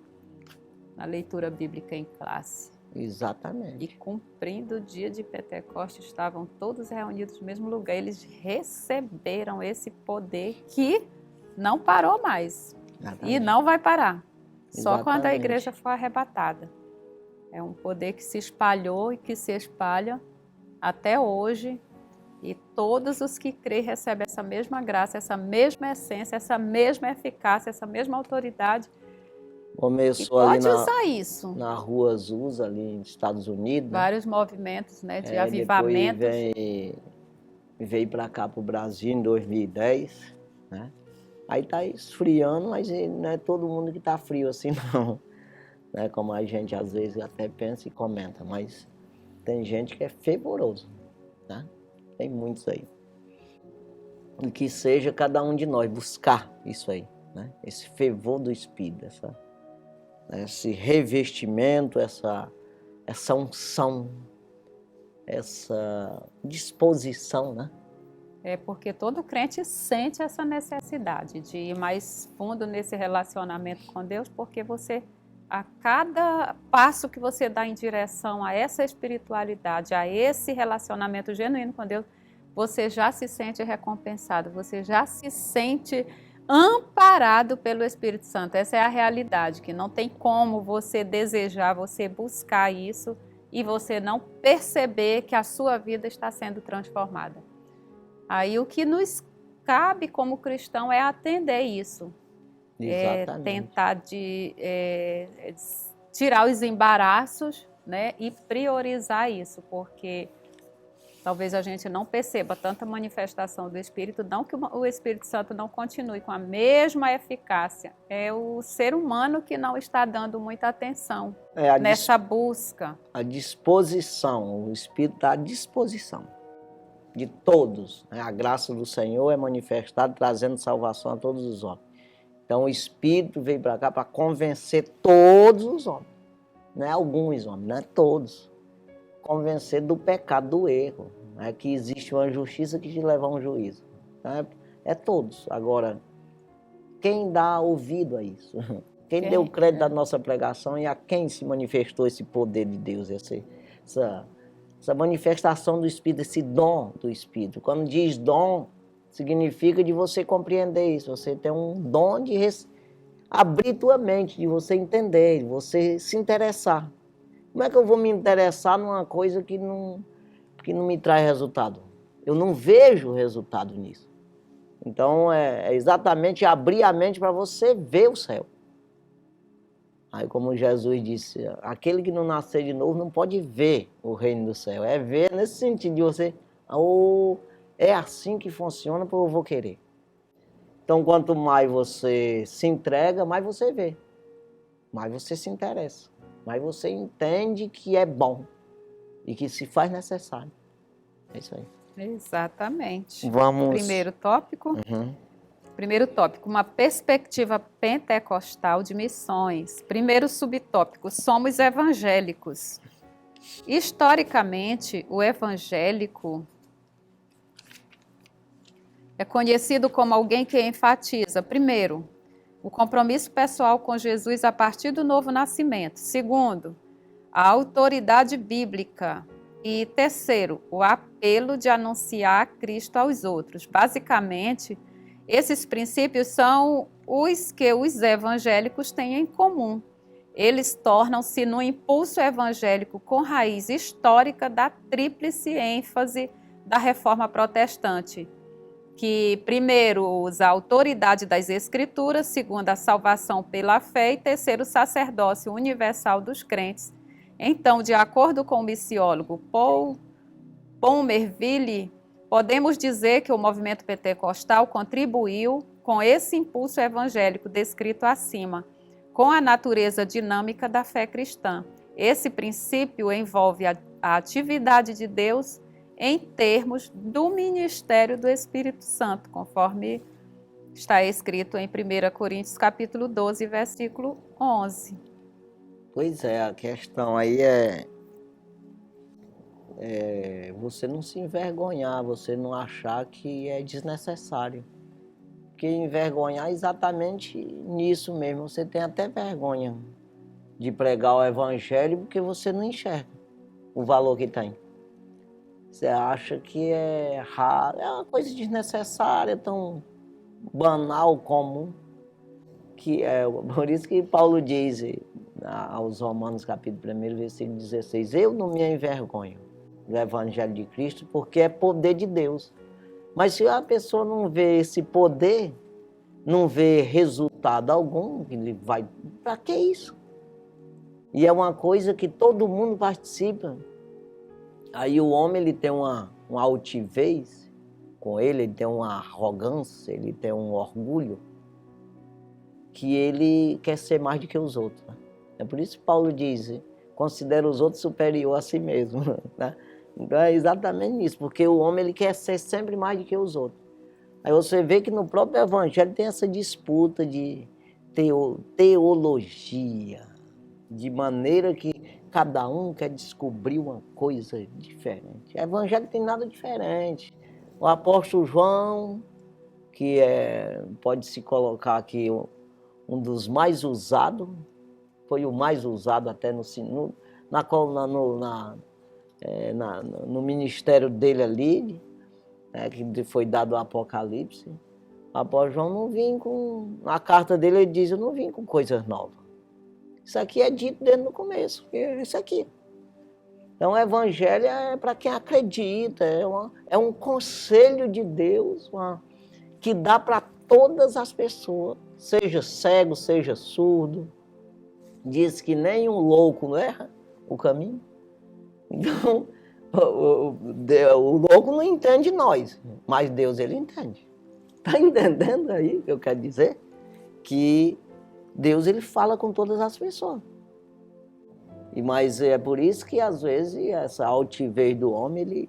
leitura bíblica em classe. Exatamente. E cumprindo o dia de Pentecostes, estavam todos reunidos no mesmo lugar. Eles receberam esse poder que não parou mais. Exatamente. E não vai parar. Só quando a igreja for arrebatada. É um poder que se espalhou e que se espalha até hoje. E todos os que creem recebem essa mesma graça, essa mesma essência, essa mesma eficácia, essa mesma autoridade. Começou ali na Rua Azusa, ali nos Estados Unidos. Vários movimentos, né, de avivamentos. Depois veio para cá, para o Brasil, em 2010. Né? Aí está esfriando, mas não é todo mundo que está frio assim, não. Né? Como a gente às vezes até pensa e comenta, mas tem gente que é fervoroso. Né? Tem muitos aí. E que seja cada um de nós buscar isso aí, né? Esse fervor do Espírito, esse revestimento, essa unção, essa disposição, né? É porque todo crente sente essa necessidade de ir mais fundo nesse relacionamento com Deus, porque você, a cada passo que você dá em direção a essa espiritualidade, a esse relacionamento genuíno com Deus, você já se sente recompensado, você já se sente amparado pelo Espírito Santo. Essa é a realidade, que não tem como você desejar, você buscar isso e você não perceber que a sua vida está sendo transformada. Aí o que nos cabe como cristão é atender isso. Tentar tirar os embaraços, né, e priorizar isso, porque talvez a gente não perceba tanta manifestação do Espírito, não que o Espírito Santo não continue com a mesma eficácia. É o ser humano que não está dando muita atenção nessa busca. A disposição, o Espírito está à disposição de todos. Né? A graça do Senhor é manifestada trazendo salvação a todos os homens. Então o Espírito veio para cá para convencer todos os homens. Não é alguns homens, não é todos. Convencer do pecado, do erro, né? Que existe uma justiça que te leva a um juízo. Né? É todos. Agora, quem dá ouvido a isso? Quem deu crédito da nossa pregação e a quem se manifestou esse poder de Deus, essa manifestação do Espírito, esse dom do Espírito. Quando diz dom, significa de você compreender isso, você tem um dom de abrir tua mente, de você entender, de você se interessar. Como é que eu vou me interessar numa coisa que não me traz resultado? Eu não vejo resultado nisso. Então, é exatamente abrir a mente para você ver o céu. Aí, como Jesus disse, aquele que não nascer de novo não pode ver o reino do céu. É ver nesse sentido de você... é assim que funciona, porque eu vou querer. Então, quanto mais você se entrega, mais você vê. Mais você se interessa. Mais você entende que é bom e que se faz necessário. É isso aí. Exatamente. Vamos. Primeiro tópico. Uhum. Primeiro tópico, uma perspectiva pentecostal de missões. Primeiro subtópico, somos evangélicos. Historicamente, o evangélico é conhecido como alguém que enfatiza, primeiro, o compromisso pessoal com Jesus a partir do novo nascimento. Segundo, a autoridade bíblica. E terceiro, o apelo de anunciar Cristo aos outros. Basicamente, esses princípios são os que os evangélicos têm em comum. Eles tornam-se no impulso evangélico com raiz histórica da tríplice ênfase da reforma protestante, que primeiro usa a autoridade das Escrituras, segundo a salvação pela fé e terceiro o sacerdócio universal dos crentes. Então, de acordo com o missiólogo Paul Pomerville, podemos dizer que o movimento pentecostal contribuiu com esse impulso evangélico descrito acima, com a natureza dinâmica da fé cristã. Esse princípio envolve a atividade de Deus em termos do ministério do Espírito Santo, conforme está escrito em 1 Coríntios capítulo 12, versículo 11. Pois é, a questão aí é você não se envergonhar, você não achar que é desnecessário. Porque envergonhar é exatamente nisso mesmo. Você tem até vergonha de pregar o evangelho porque você não enxerga o valor que tem. Você acha que é raro, é uma coisa desnecessária, tão banal, comum, que é por isso que Paulo diz aos Romanos, capítulo 1, versículo 16, eu não me envergonho do evangelho de Cristo, porque é poder de Deus. Mas se a pessoa não vê esse poder, não vê resultado algum, ele vai, para que isso? E é uma coisa que todo mundo participa. Aí o homem ele tem uma altivez com ele tem uma arrogância, ele tem um orgulho, que ele quer ser mais do que os outros. Né? É por isso que Paulo diz, considera os outros superior a si mesmo. Né? Então é exatamente isso, porque o homem ele quer ser sempre mais do que os outros. Aí você vê que no próprio evangelho tem essa disputa de teologia, de maneira que cada um quer descobrir uma coisa diferente. O evangelho tem nada diferente. O apóstolo João, que pode-se colocar aqui um dos mais usados, foi o mais usado até no ministério dele ali, que foi dado o Apocalipse. O apóstolo João não vinha na carta dele ele diz, eu não vim com coisas novas. Isso aqui é dito desde o começo, é isso aqui. Então o evangelho é para quem acredita, é um conselho de Deus que dá para todas as pessoas, seja cego, seja surdo. Diz que nem um louco erra o caminho. Então o louco não entende nós, mas Deus ele entende. Está entendendo aí o que eu quero dizer? Que Deus ele fala com todas as pessoas. Mas é por isso que às vezes essa altivez do homem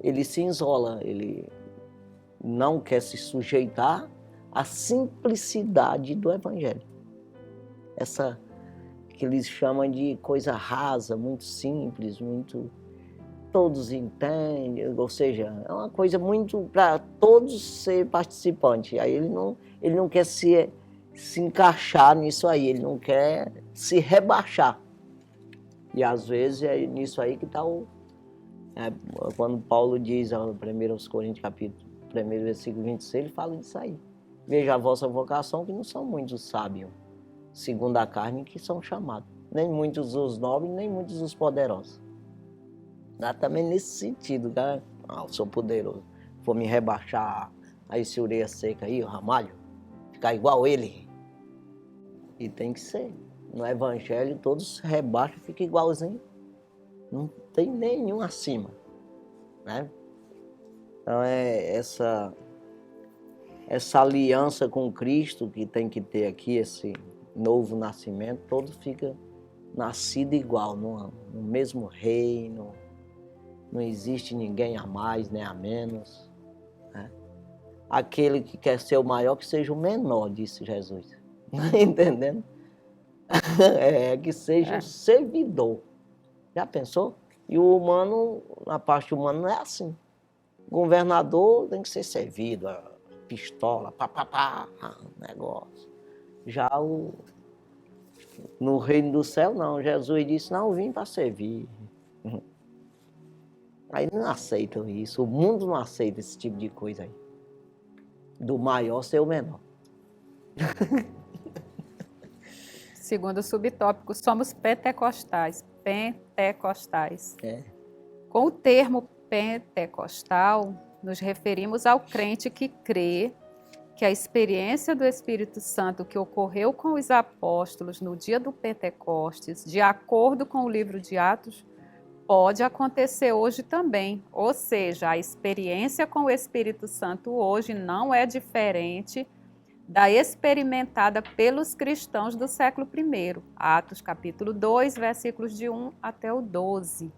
ele se isola, ele não quer se sujeitar à simplicidade do evangelho. Essa que eles chamam de coisa rasa, muito simples, muito todos entendem, ou seja, é uma coisa muito para todos ser participantes. Aí ele não quer se encaixar nisso aí, ele não quer se rebaixar. E às vezes é nisso aí que está quando Paulo diz, 1 Coríntios capítulo 1, versículo 26, ele fala disso aí. Veja a vossa vocação, que não são muitos sábios, segundo a carne, que são chamados. Nem muitos os nobres, nem muitos os poderosos. Dá também nesse sentido, cara. Eu sou poderoso. Vou me rebaixar a esse orelha seca aí, o ramalho, ficar igual ele. E tem que ser. No evangelho todos se rebaixam e ficam igualzinho. Não tem nenhum acima. Né? Então é essa aliança com Cristo que tem que ter aqui, esse novo nascimento, todo fica nascido igual, no mesmo reino, não existe ninguém a mais nem a menos, né? Aquele que quer ser o maior, que seja o menor, disse Jesus. Entendendo? Que seja o servidor. Já pensou? E o humano, na parte humana, não é assim. O governador tem que ser servido, a pistola, negócio. Já no reino do céu, não. Jesus disse, não, eu vim para servir. Aí não aceitam isso. O mundo não aceita esse tipo de coisa aí. Do maior ser o menor. Segundo subtópico, somos pentecostais. Pentecostais. Com o termo pentecostal, nos referimos ao crente que crê que a experiência do Espírito Santo que ocorreu com os apóstolos no dia do Pentecostes, de acordo com o livro de Atos, pode acontecer hoje também. Ou seja, a experiência com o Espírito Santo hoje não é diferente da experimentada pelos cristãos do século I. Atos capítulo 2, versículos de 1 até o 12.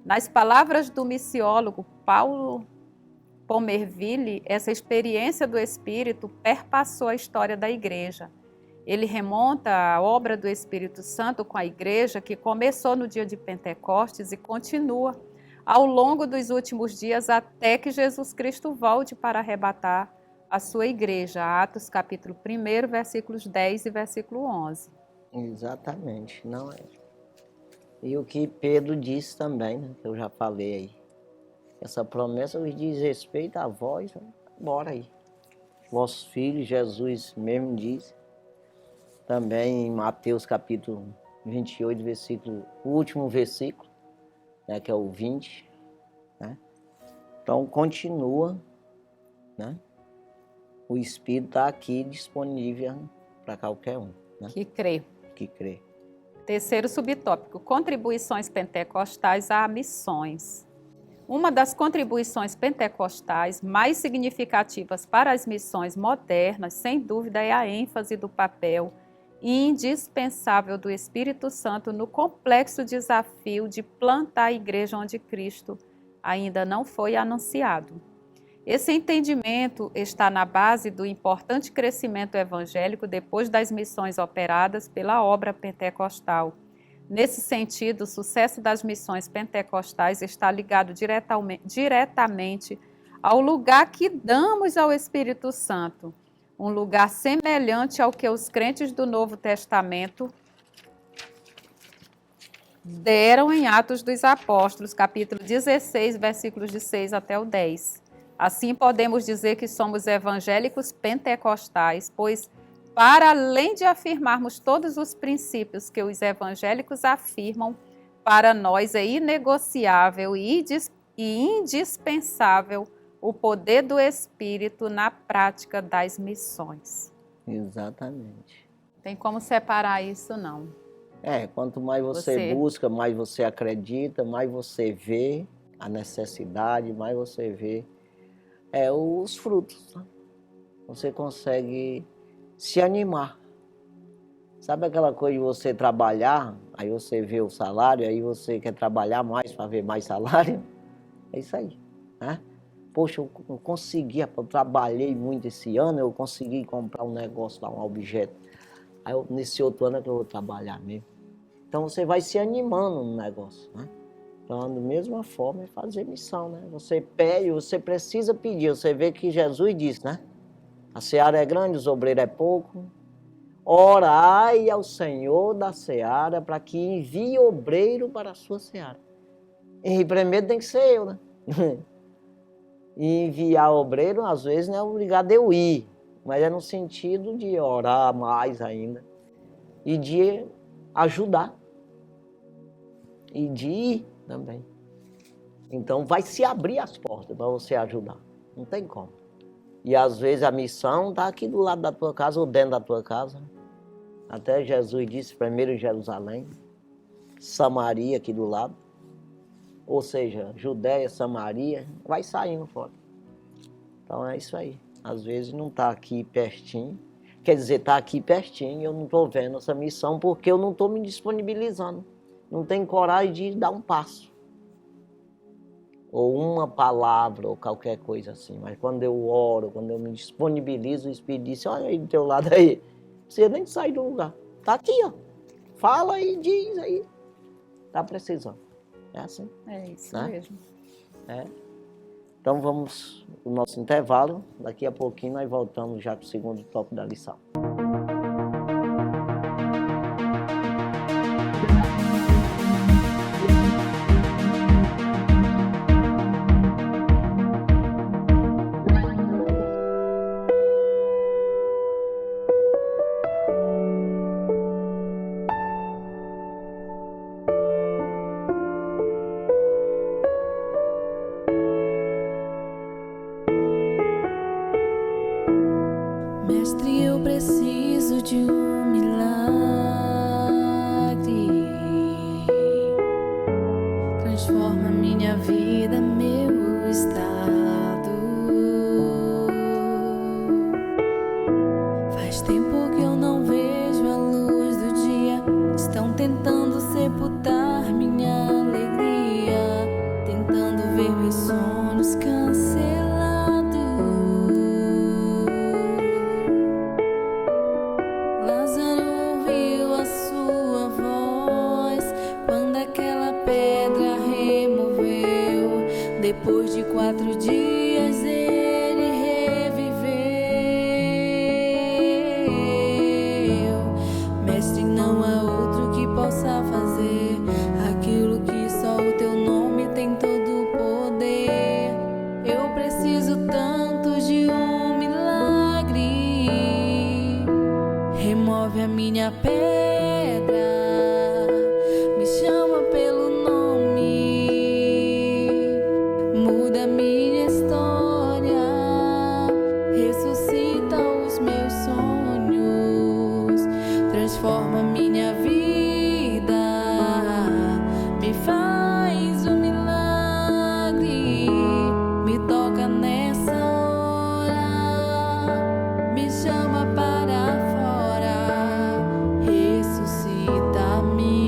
Nas palavras do missiólogo Paulo Pomerville, essa experiência do Espírito perpassou a história da igreja. Ele remonta a obra do Espírito Santo com a igreja, que começou no dia de Pentecostes e continua ao longo dos últimos dias até que Jesus Cristo volte para arrebatar a sua igreja. Atos capítulo 1, versículos 10 e versículo 11. Exatamente, não é? E o que Pedro disse também, né, que eu já falei aí. Essa promessa diz respeito a vós, né? Bora aí. Vossos filhos, Jesus mesmo diz. Também em Mateus capítulo 28, o último versículo, né, que é o 20. Né? Então continua, né? O Espírito está aqui disponível para qualquer um. Né? Que crê. Que crê. Terceiro subtópico, contribuições pentecostais a missões. Uma das contribuições pentecostais mais significativas para as missões modernas, sem dúvida, é a ênfase do papel indispensável do Espírito Santo no complexo desafio de plantar a igreja onde Cristo ainda não foi anunciado. Esse entendimento está na base do importante crescimento evangélico depois das missões operadas pela obra pentecostal. Nesse sentido, o sucesso das missões pentecostais está ligado diretamente ao lugar que damos ao Espírito Santo, um lugar semelhante ao que os crentes do Novo Testamento deram em Atos dos Apóstolos, capítulo 16, versículos de 6 até o 10. Assim, podemos dizer que somos evangélicos pentecostais, pois, para além de afirmarmos todos os princípios que os evangélicos afirmam, para nós é inegociável e indispensável o poder do Espírito na prática das missões. Exatamente. Tem como separar isso, não? Quanto mais você busca, mais você acredita, mais você vê a necessidade, mais você vê os frutos. Né? Você consegue se animar. Sabe aquela coisa de você trabalhar, aí você vê o salário, aí você quer trabalhar mais para ver mais salário? É isso aí. Né? Poxa, eu consegui, eu trabalhei muito esse ano, eu consegui comprar um negócio lá, um objeto. Aí nesse outro ano é que eu vou trabalhar mesmo. Então você vai se animando no negócio. Né? Então, da mesma forma, é fazer missão, né? Você pede, você precisa pedir. Você vê que Jesus disse, né? A seara é grande, os obreiros é pouco. Orai ao Senhor da seara para que envie obreiro para a sua seara. E primeiro tem que ser eu, né? E enviar obreiro, às vezes, não é obrigado eu ir, mas é no sentido de orar mais ainda e de ajudar. E de ir também. Então vai se abrir as portas para você ajudar. Não tem como. E às vezes a missão está aqui do lado da tua casa ou dentro da tua casa. Até Jesus disse, primeiro em Jerusalém, Samaria aqui do lado. Ou seja, Judéia, Samaria, vai saindo fora. Então é isso aí. Às vezes não está aqui pertinho. Quer dizer, está aqui pertinho e eu não estou vendo essa missão porque eu não estou me disponibilizando. Não tenho coragem de dar um passo. Ou uma palavra, ou qualquer coisa assim. Mas quando eu oro, quando eu me disponibilizo, o Espírito diz, olha aí do teu lado aí. Não precisa nem sair do lugar. Está aqui, ó. Fala e diz aí. Está precisando. É assim. É isso, né? mesmo. É. Então vamos o nosso intervalo. Daqui a pouquinho nós voltamos já para o segundo tópico da lição. Mestre, eu preciso de um milagre. Transforma minha vida, meu estado. Faz tempo que eu não vejo a luz do dia. Estão tentando sepultar minha alegria, tentando ver meus sonhos cancelados. Depois de 4 dias ele reviveu. Mestre, não há outro que possa fazer aquilo que só o teu nome tem todo o poder. Eu preciso tanto de um milagre. Remove a minha pedra, me chama pelo nome. Muda minha história, ressuscita os meus sonhos, transforma minha vida, me faz um milagre, me toca nessa hora, me chama para fora, ressuscita-me.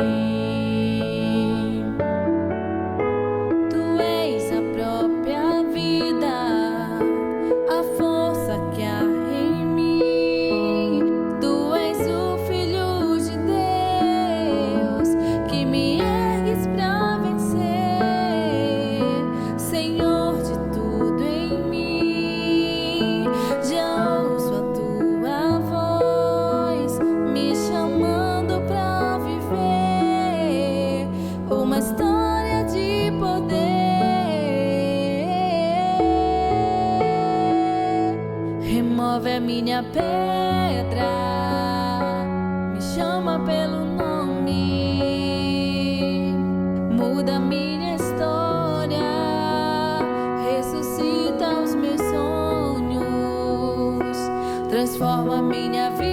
Remove a minha pedra, me chama pelo nome, muda minha história, ressuscita os meus sonhos, transforma minha vida.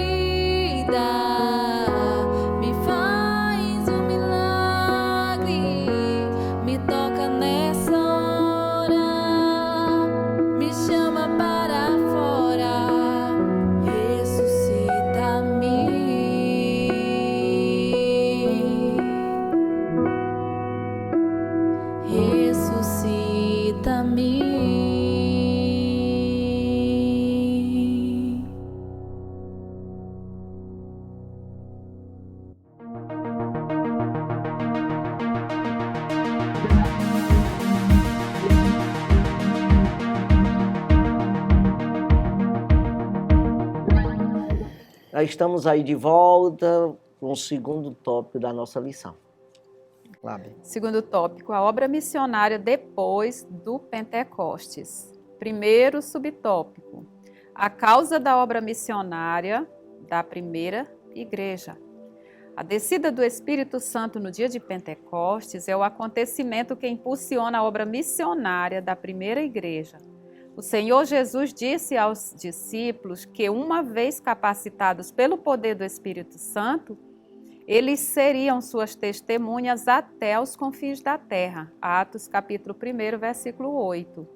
Nós estamos aí de volta com o segundo tópico da nossa lição. Cláudia. Segundo tópico, a obra missionária depois do Pentecostes. Primeiro subtópico, a causa da obra missionária da primeira igreja. A descida do Espírito Santo no dia de Pentecostes é o acontecimento que impulsiona a obra missionária da primeira igreja. O Senhor Jesus disse aos discípulos que, uma vez capacitados pelo poder do Espírito Santo, eles seriam suas testemunhas até os confins da terra. Atos capítulo 1, versículo 8.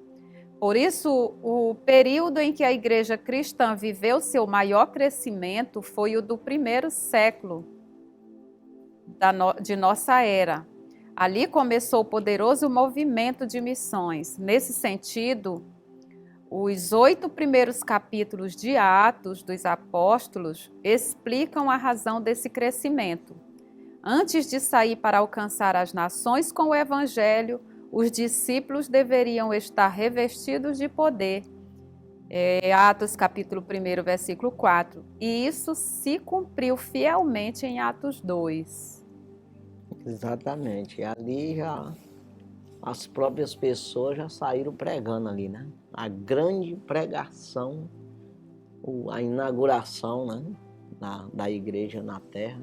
Por isso, o período em que a igreja cristã viveu seu maior crescimento foi o do primeiro século de nossa era. Ali começou o poderoso movimento de missões. Nesse sentido, os 8 primeiros capítulos de Atos dos Apóstolos explicam a razão desse crescimento. Antes de sair para alcançar as nações com o Evangelho, os discípulos deveriam estar revestidos de poder. Atos capítulo 1, versículo 4. E isso se cumpriu fielmente em Atos 2. Exatamente. Ali já as próprias pessoas já saíram pregando ali, né? A grande pregação, a inauguração, né, da igreja na terra.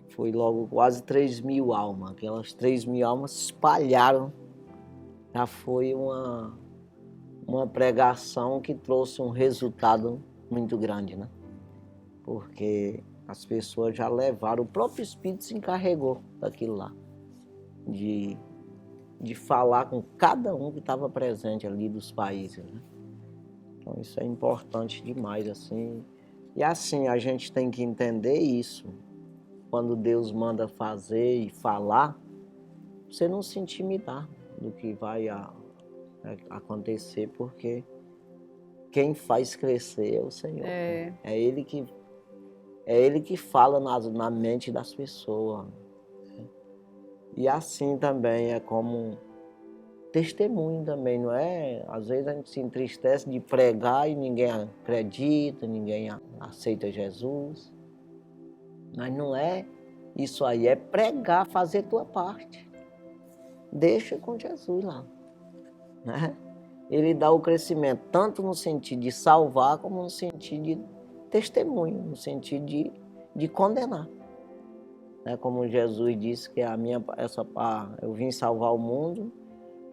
Foi logo quase 3.000 almas. Aquelas 3.000 almas se espalharam. Já foi uma pregação que trouxe um resultado muito grande, né? Porque as pessoas já levaram, o próprio Espírito se encarregou daquilo lá. De falar com cada um que estava presente ali dos países, né? Então isso é importante demais, assim. E assim, a gente tem que entender isso. Quando Deus manda fazer e falar, você não se intimidar do que vai acontecer, porque quem faz crescer é o Senhor. É Ele que fala na mente das pessoas. E assim também é como testemunho também, não é? Às vezes a gente se entristece de pregar e ninguém acredita, ninguém aceita Jesus. Mas não é isso aí, é pregar, fazer tua parte. Deixa com Jesus lá, né? Ele dá o crescimento, tanto no sentido de salvar, como no sentido de testemunho, no sentido de condenar. Né? Como Jesus disse que eu vim salvar o mundo,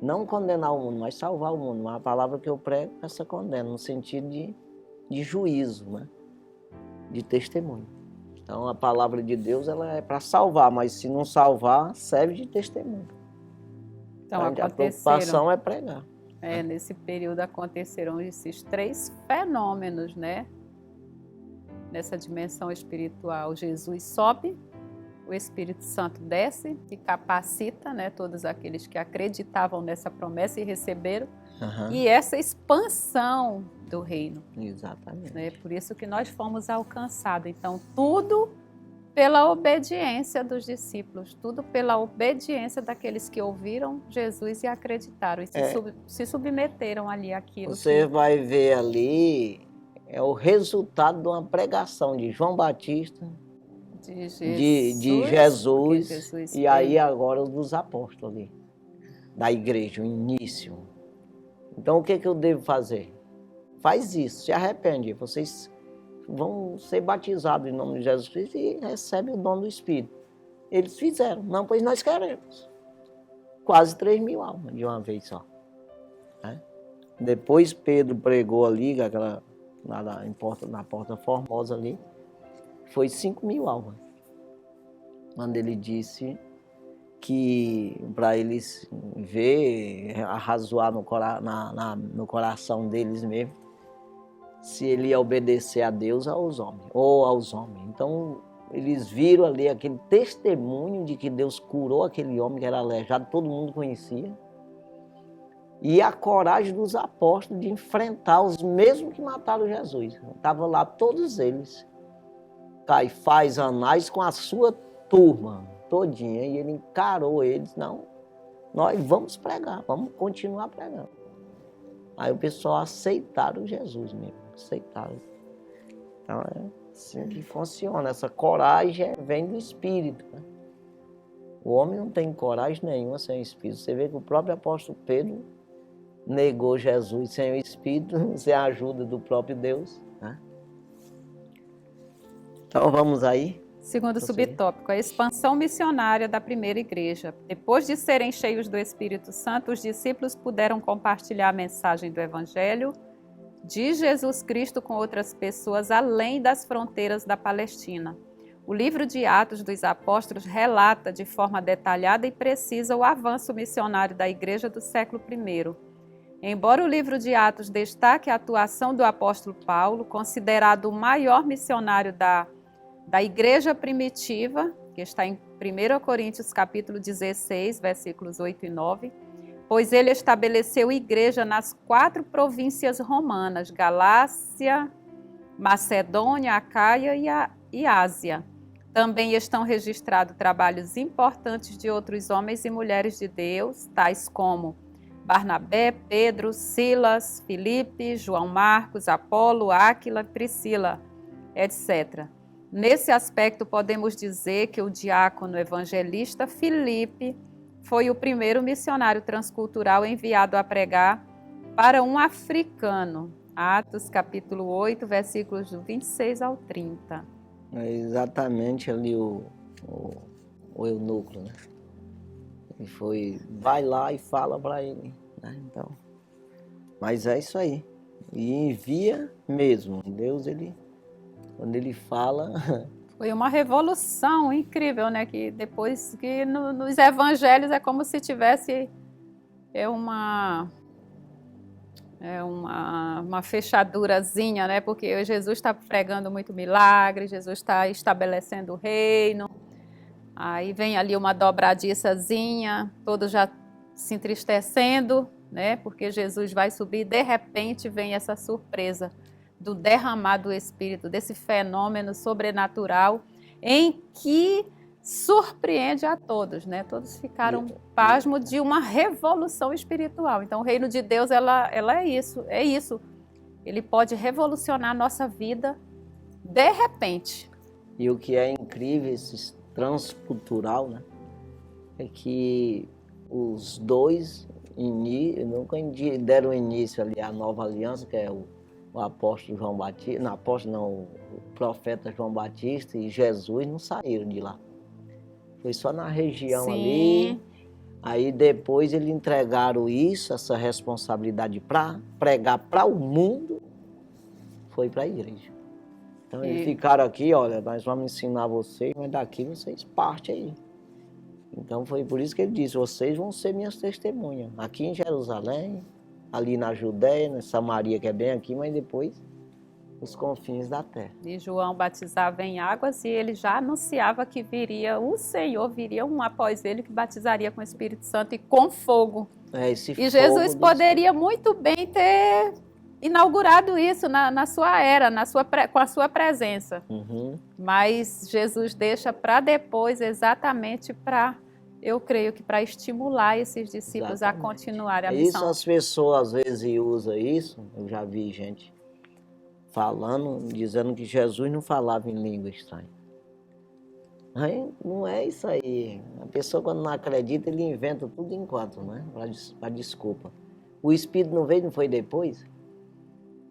não condenar o mundo, mas salvar o mundo. Mas a palavra que eu prego, essa condena, no sentido de juízo, né? De testemunho. Então a palavra de Deus ela é para salvar, mas se não salvar, serve de testemunho. Então, a preocupação é pregar. Nesse período aconteceram esses 3 fenômenos, né? Nessa dimensão espiritual. Jesus sobe, o Espírito Santo desce e capacita, né, todos aqueles que acreditavam nessa promessa e receberam. E essa expansão do reino. Exatamente. Né? Por isso que nós fomos alcançados. Então, tudo pela obediência dos discípulos, tudo pela obediência daqueles que ouviram Jesus e acreditaram e se submeteram ali àquilo. Você vai ver ali o resultado de uma pregação de João Batista, de Jesus e aí agora dos apóstolos ali, da igreja, o início. Então o que eu devo fazer? Faz isso, se arrepende, vocês vão ser batizados em nome de Jesus Cristo e recebem o dom do Espírito. Eles fizeram, não, pois nós queremos. Quase 3.000 almas de uma vez só. Né? Depois Pedro pregou ali, na Porta Formosa ali, foi 5.000 almas. Quando ele disse que para eles ver, arrazoar no coração deles mesmo, se ele ia obedecer a Deus ou aos homens. Então, eles viram ali aquele testemunho de que Deus curou aquele homem que era aleijado, todo mundo conhecia. E a coragem dos apóstolos de enfrentar os mesmos que mataram Jesus. Estavam lá todos eles. Caifás, Anás, com a sua turma todinha. E ele encarou eles. Não, nós vamos pregar, vamos continuar pregando. Aí o pessoal aceitaram Jesus mesmo. Aceitaram. Então é assim que funciona. Essa coragem vem do Espírito. Né? O homem não tem coragem nenhuma sem o Espírito. Você vê que o próprio apóstolo Pedro negou Jesus sem o Espírito, sem a ajuda do próprio Deus. Né? Então vamos aí. Segundo subtópico, a expansão missionária da primeira igreja. Depois de serem cheios do Espírito Santo, os discípulos puderam compartilhar a mensagem do Evangelho de Jesus Cristo com outras pessoas além das fronteiras da Palestina. O livro de Atos dos Apóstolos relata de forma detalhada e precisa o avanço missionário da igreja do século I. Embora o livro de Atos destaque a atuação do apóstolo Paulo, considerado o maior missionário da igreja primitiva, que está em 1 Coríntios capítulo 16, versículos 8 e 9, pois ele estabeleceu igreja nas 4 províncias romanas, Galácia, Macedônia, Acaia e Ásia. Também estão registrados trabalhos importantes de outros homens e mulheres de Deus, tais como Barnabé, Pedro, Silas, Filipe, João Marcos, Apolo, Áquila, Priscila, etc. Nesse aspecto, podemos dizer que o diácono evangelista Filipe foi o primeiro missionário transcultural enviado a pregar para um africano. Atos capítulo 8, versículos do 26 ao 30. É exatamente ali o eunuco, né? Ele foi, vai lá e fala para ele, né? Então, mas é isso aí. E envia mesmo. Deus, quando ele fala... Foi uma revolução incrível, né? Que depois que nos evangelhos é como se tivesse uma fechadurazinha, né? Porque Jesus está pregando muito milagre, Jesus está estabelecendo o reino. Aí vem ali uma dobradiçazinha, todos já se entristecendo, né? Porque Jesus vai subir, de repente vem essa surpresa do derramar do Espírito, desse fenômeno sobrenatural em que surpreende a todos, né? Todos ficaram pasmos de uma revolução espiritual. Então, o reino de Deus, ela é isso. Ele pode revolucionar a nossa vida de repente. E o que é incrível, esse transcultural, né? É que os dois nunca deram início ali à nova aliança, que é o apóstolo João Batista, o profeta João Batista e Jesus não saíram de lá. Foi só na região ali. Aí depois eles entregaram essa responsabilidade para pregar para o mundo, foi para a igreja. Então eles ficaram aqui, olha, nós vamos ensinar vocês, mas daqui vocês partem aí. Então foi por isso que ele disse, vocês vão ser minhas testemunhas, aqui em Jerusalém, ali na Judéia, na Samaria, que é bem aqui, mas depois os confins da terra. E João batizava em águas e ele já anunciava que viria o Senhor, viria um após ele que batizaria com o Espírito Santo e com fogo. E Jesus poderia muito bem ter inaugurado isso na sua era, com a sua presença. Uhum. Mas Jesus deixa para depois, exatamente para, eu creio que para estimular esses discípulos a continuarem a missão. Isso as pessoas às vezes usam isso, eu já vi gente falando, dizendo que Jesus não falava em língua estranha. Aí, não é isso aí. A pessoa quando não acredita, ele inventa tudo enquanto, né? Para desculpa. O Espírito não veio, não foi depois?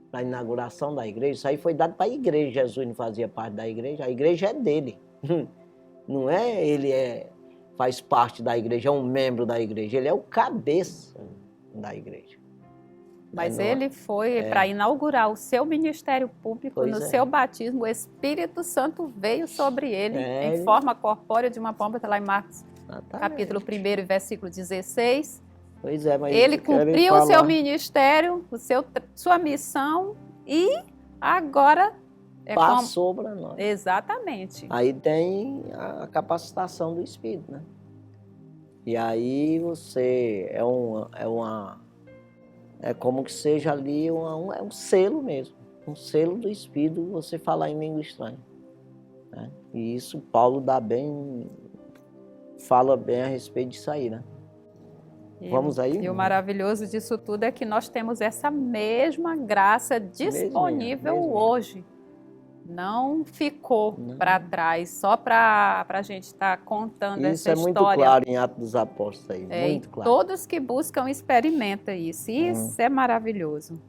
Para a inauguração da igreja, isso aí foi dado para a igreja. Jesus não fazia parte da igreja, a igreja é dele. Não é ele faz parte da igreja, é um membro da igreja, ele é o cabeça da igreja. Mas ele foi para inaugurar o seu ministério público, no seu batismo, o Espírito Santo veio sobre ele em forma corpórea de uma pomba, está lá em Marcos, capítulo 1, versículo 16. Pois é, mas ele cumpriu o seu ministério, sua missão e agora passou para nós. Exatamente. Aí tem a capacitação do Espírito, né? E aí você é como que seja ali um selo mesmo, um selo do Espírito, você falar em língua estranha. Né? E isso Paulo fala bem a respeito disso aí, né? Vamos aí? E o maravilhoso disso tudo é que nós temos essa mesma graça disponível hoje. Não ficou para trás, só para a gente estar contando essa história. Isso é muito claro em Atos dos Apóstolos aí, muito claro. Todos que buscam experimentam isso. Isso é maravilhoso.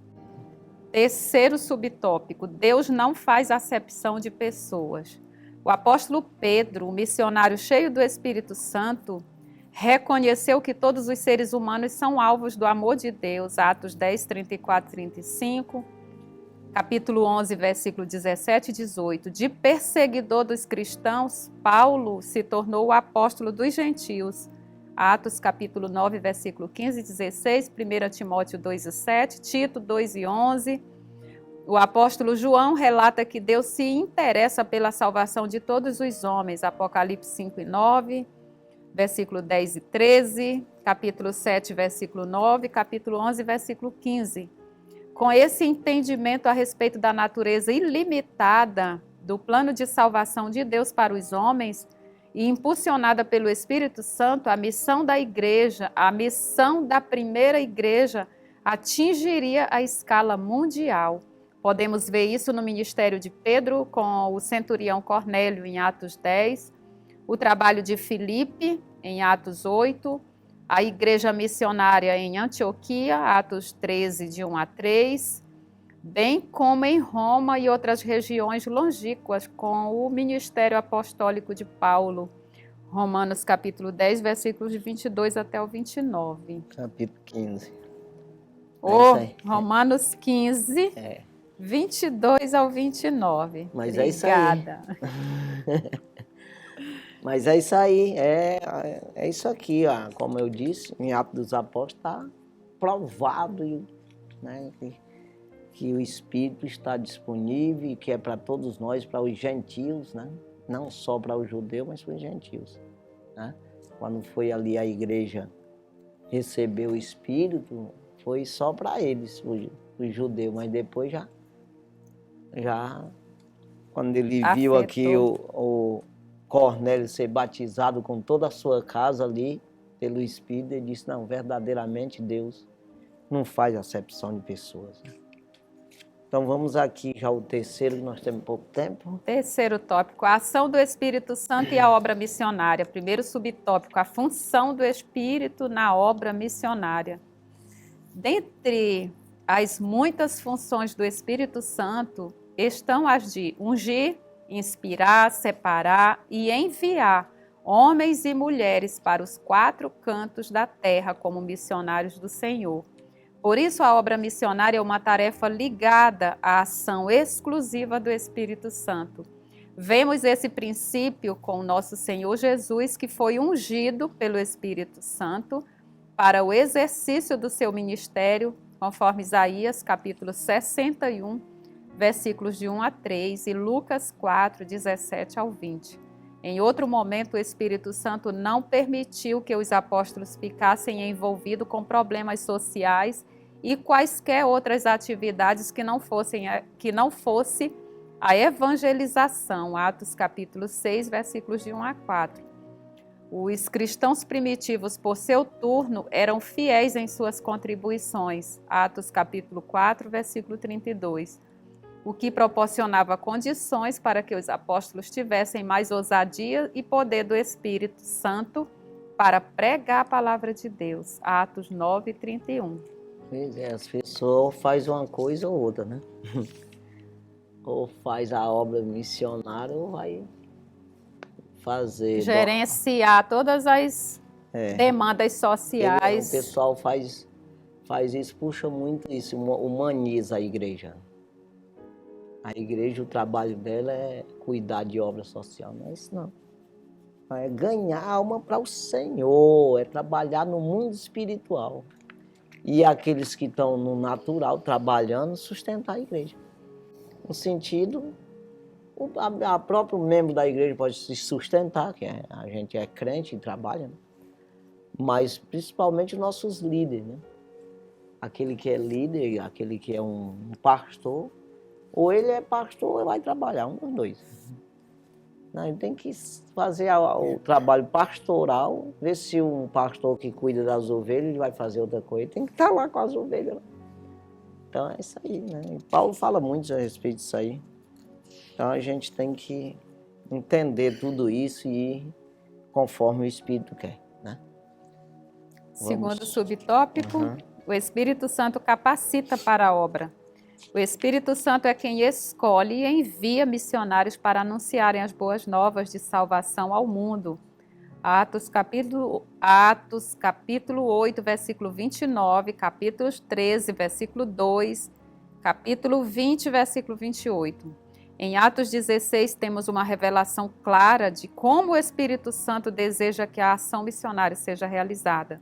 Terceiro subtópico, Deus não faz acepção de pessoas. O apóstolo Pedro, o missionário cheio do Espírito Santo, reconheceu que todos os seres humanos são alvos do amor de Deus. Atos 10, 34 e 35. Capítulo 11, versículo 17 e 18. De perseguidor dos cristãos, Paulo se tornou o apóstolo dos gentios. Atos capítulo 9, versículo 15 e 16, 1 Timóteo 2 e 7, Tito 2 e 11. O apóstolo João relata que Deus se interessa pela salvação de todos os homens, Apocalipse 5 e 9, versículo 10 e 13, capítulo 7, versículo 9, capítulo 11, versículo 15. Com esse entendimento a respeito da natureza ilimitada do plano de salvação de Deus para os homens, e impulsionada pelo Espírito Santo, a missão da igreja, a missão da primeira igreja, atingiria a escala mundial. Podemos ver isso no ministério de Pedro com o centurião Cornélio em Atos 10, o trabalho de Filipe em Atos 8, a igreja missionária em Antioquia, Atos 13, de 1 a 3, bem como em Roma e outras regiões longínquas com o ministério apostólico de Paulo, Romanos capítulo 10, versículos de 22 até o 29. Capítulo 15. Romanos 15, 22 ao 29. Mas Obrigada. Mas é isso aí, é isso aqui, ó. Como eu disse, em Atos dos Apóstolos está provado, né, que o Espírito está disponível e que é para todos nós, para os gentios, né? Não só para os judeus, mas para os gentios. Né? Quando foi ali a igreja receber o Espírito, foi só para eles, os judeus, mas depois já quando ele viu aqui o Cornélio ser batizado com toda a sua casa ali pelo Espírito, ele disse, não, verdadeiramente Deus não faz acepção de pessoas. Então vamos aqui já o terceiro, nós temos pouco tempo. Terceiro tópico, a ação do Espírito Santo e a obra missionária. Primeiro subtópico, a função do Espírito na obra missionária. Dentre as muitas funções do Espírito Santo estão as de ungir, inspirar, separar e enviar homens e mulheres para os 4 cantos da terra como missionários do Senhor. Por isso, a obra missionária é uma tarefa ligada à ação exclusiva do Espírito Santo. Vemos esse princípio com o nosso Senhor Jesus, que foi ungido pelo Espírito Santo para o exercício do seu ministério, conforme Isaías, capítulo 61, versículos de 1 a 3, e Lucas 4, 17 ao 20. Em outro momento, o Espírito Santo não permitiu que os apóstolos ficassem envolvidos com problemas sociais e quaisquer outras atividades que não fosse a evangelização. Atos capítulo 6, versículos de 1 a 4. Os cristãos primitivos, por seu turno, eram fiéis em suas contribuições. Atos capítulo 4, versículo 32. O que proporcionava condições para que os apóstolos tivessem mais ousadia e poder do Espírito Santo para pregar a palavra de Deus. Atos 9, 31. Pois é, as pessoas fazem uma coisa ou outra, né? Ou faz a obra missionária ou vai fazer... Gerenciar todas as demandas sociais. O pessoal faz isso, puxa muito isso, humaniza a igreja. A igreja, o trabalho dela é cuidar de obra social, não é isso não. É ganhar alma para o Senhor, é trabalhar no mundo espiritual. E aqueles que estão no natural, trabalhando, sustentar a igreja. No sentido, a próprio membro da igreja pode se sustentar, que a gente é crente e trabalha, né? Mas principalmente nossos líderes, né? Aquele que é líder, aquele que é um pastor, ou ele é pastor ou ele vai trabalhar, um dos dois. Ele tem que fazer o trabalho pastoral, ver se um pastor que cuida das ovelhas ele vai fazer outra coisa, tem que estar lá com as ovelhas. Então é isso aí, né? E Paulo fala muito a respeito disso aí. Então a gente tem que entender tudo isso e ir conforme o Espírito quer, né? Segundo subtópico, o Espírito Santo capacita para a obra. O Espírito Santo é quem escolhe e envia missionários para anunciarem as boas novas de salvação ao mundo. Atos capítulo 8, versículo 29, capítulo 13, versículo 2, capítulo 20, versículo 28. Em Atos 16 temos uma revelação clara de como o Espírito Santo deseja que a ação missionária seja realizada.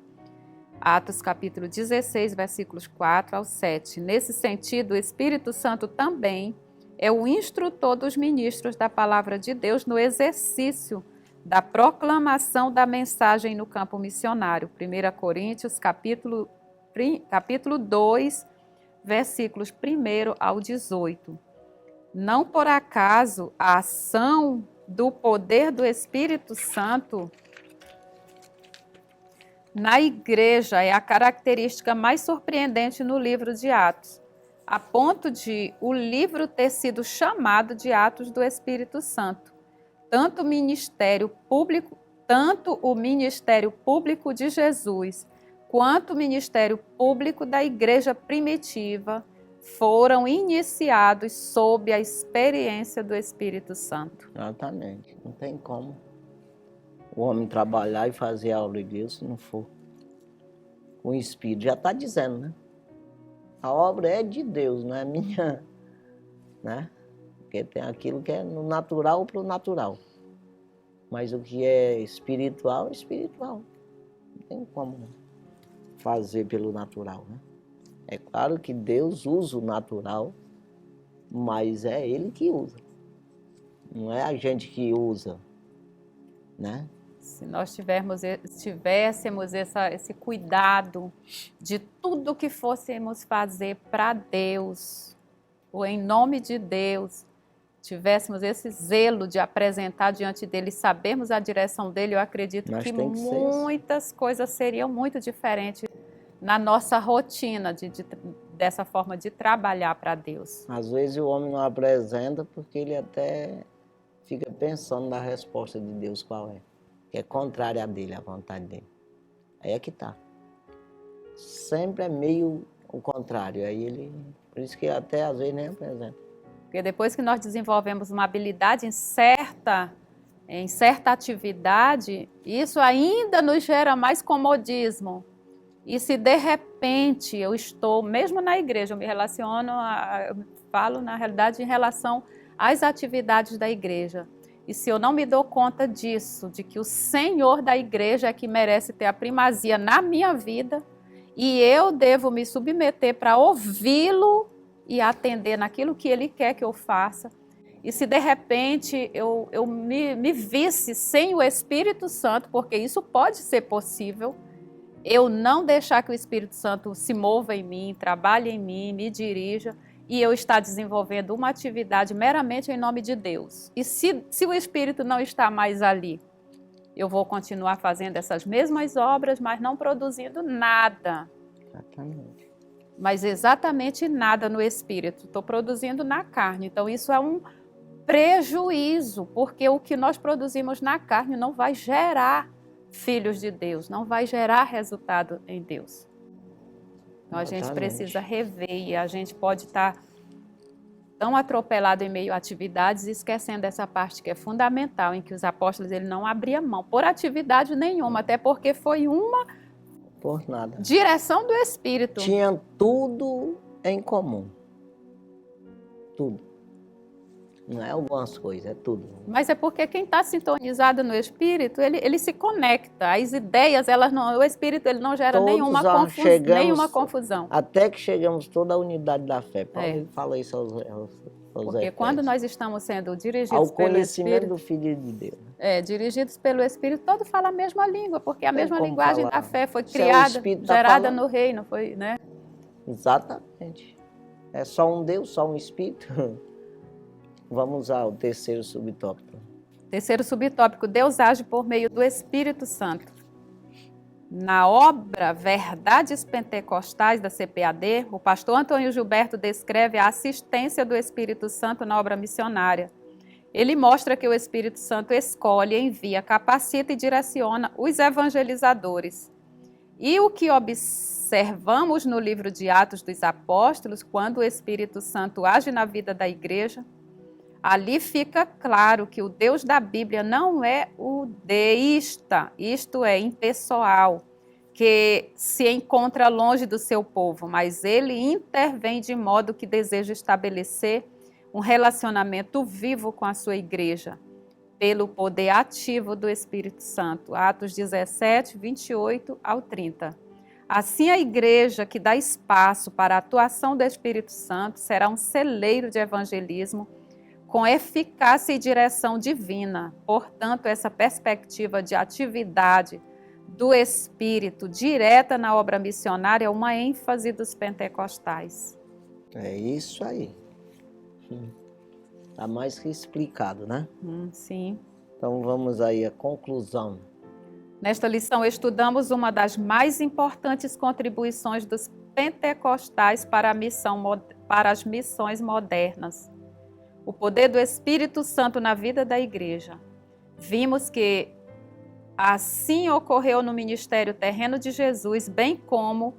Atos capítulo 16, versículos 4 ao 7. Nesse sentido, o Espírito Santo também é o instrutor dos ministros da palavra de Deus no exercício da proclamação da mensagem no campo missionário. 1 Coríntios capítulo 2, versículos 1 ao 18. Não por acaso a ação do poder do Espírito Santo na igreja é a característica mais surpreendente no livro de Atos, a ponto de o livro ter sido chamado de Atos do Espírito Santo. Tanto o ministério público de Jesus, quanto o ministério público da igreja primitiva foram iniciados sob a experiência do Espírito Santo. Exatamente. Não tem como o homem trabalhar e fazer a obra de Deus se não for com o Espírito. Já está dizendo, né? A obra é de Deus, não é minha, né? Porque tem aquilo que é no natural para o natural. Mas o que é espiritual, é espiritual. Não tem como fazer pelo natural, né? É claro que Deus usa o natural, mas é Ele que usa. Não é a gente que usa, né? Se nós tivéssemos esse cuidado de tudo que fôssemos fazer para Deus, ou em nome de Deus, tivéssemos esse zelo de apresentar diante dele, sabermos a direção dele, eu acredito que muitas coisas seriam muito diferentes na nossa rotina dessa forma de trabalhar para Deus. Às vezes o homem não apresenta porque ele até fica pensando na resposta de Deus qual é. Que é contrária a dele, a vontade dele. Aí é que tá. Sempre é meio o contrário. Aí ele, por isso que até às vezes nem apresenta. Porque depois que nós desenvolvemos uma habilidade em certa atividade, isso ainda nos gera mais comodismo. E se de repente eu estou, mesmo na igreja, eu me relaciono, eu falo na realidade em relação às atividades da igreja. E se eu não me dou conta disso, de que o Senhor da igreja é que merece ter a primazia na minha vida, e eu devo me submeter para ouvi-lo e atender naquilo que Ele quer que eu faça, e se de repente eu me visse sem o Espírito Santo, porque isso pode ser possível, eu não deixar que o Espírito Santo se mova em mim, trabalhe em mim, me dirija, e eu estar desenvolvendo uma atividade meramente em nome de Deus. E se o Espírito não está mais ali, eu vou continuar fazendo essas mesmas obras, mas não produzindo nada. Exatamente. Mas exatamente nada no Espírito. Estou produzindo na carne. Então isso é um prejuízo, porque o que nós produzimos na carne não vai gerar filhos de Deus, não vai gerar resultado em Deus. Então a gente precisa rever, e a gente pode estar tão atropelado em meio a atividades, esquecendo essa parte que é fundamental, em que os apóstolos ele não abriam mão por atividade nenhuma, até porque foi uma por nada. Direção do Espírito. Tinha tudo em comum. Tudo. Não é algumas coisas, é tudo. Mas é porque quem está sintonizado no Espírito, ele se conecta. As ideias, o Espírito ele não gera nenhuma confusão. Até que chegamos toda a unidade da fé. Paulo fala isso aos porque Efésios. quando nós estamos sendo dirigidos ao pelo conhecimento Espírito, do Filho de Deus. Dirigidos pelo Espírito, todo fala a mesma língua, porque a mesma linguagem da fé foi Se criada, é o Espírito tá gerada falando. no reino, foi, né? Exatamente. É só um Deus, só um Espírito. Vamos ao terceiro subtópico. Terceiro subtópico, Deus age por meio do Espírito Santo. Na obra Verdades Pentecostais da CPAD, o pastor Antônio Gilberto descreve a assistência do Espírito Santo na obra missionária. Ele mostra que o Espírito Santo escolhe, envia, capacita e direciona os evangelizadores. E o que observamos no livro de Atos dos Apóstolos, quando o Espírito Santo age na vida da igreja, ali fica claro que o Deus da Bíblia não é o deísta, isto é, impessoal, que se encontra longe do seu povo, mas ele intervém de modo que deseja estabelecer um relacionamento vivo com a sua igreja, pelo poder ativo do Espírito Santo. Atos 17, 28 ao 30. Assim, a igreja que dá espaço para a atuação do Espírito Santo será um celeiro de evangelismo com eficácia e direção divina. Portanto, essa perspectiva de atividade do Espírito direta na obra missionária é uma ênfase dos pentecostais. É isso aí. Está mais que explicado, né? Sim. Então vamos aí à conclusão. Nesta lição estudamos uma das mais importantes contribuições dos pentecostais para as missões modernas. O poder do Espírito Santo na vida da igreja. Vimos que assim ocorreu no ministério terreno de Jesus, bem como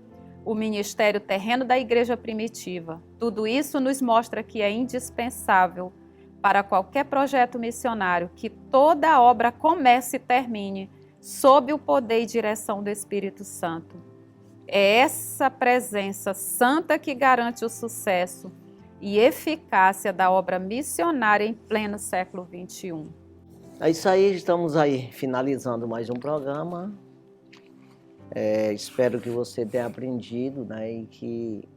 o ministério terreno da igreja primitiva. Tudo isso nos mostra que é indispensável para qualquer projeto missionário que toda a obra comece e termine sob o poder e direção do Espírito Santo. É essa presença santa que garante o sucesso e eficácia da obra missionária em pleno século XXI. É isso aí, estamos aí finalizando mais um programa. Espero que você tenha aprendido, né, e que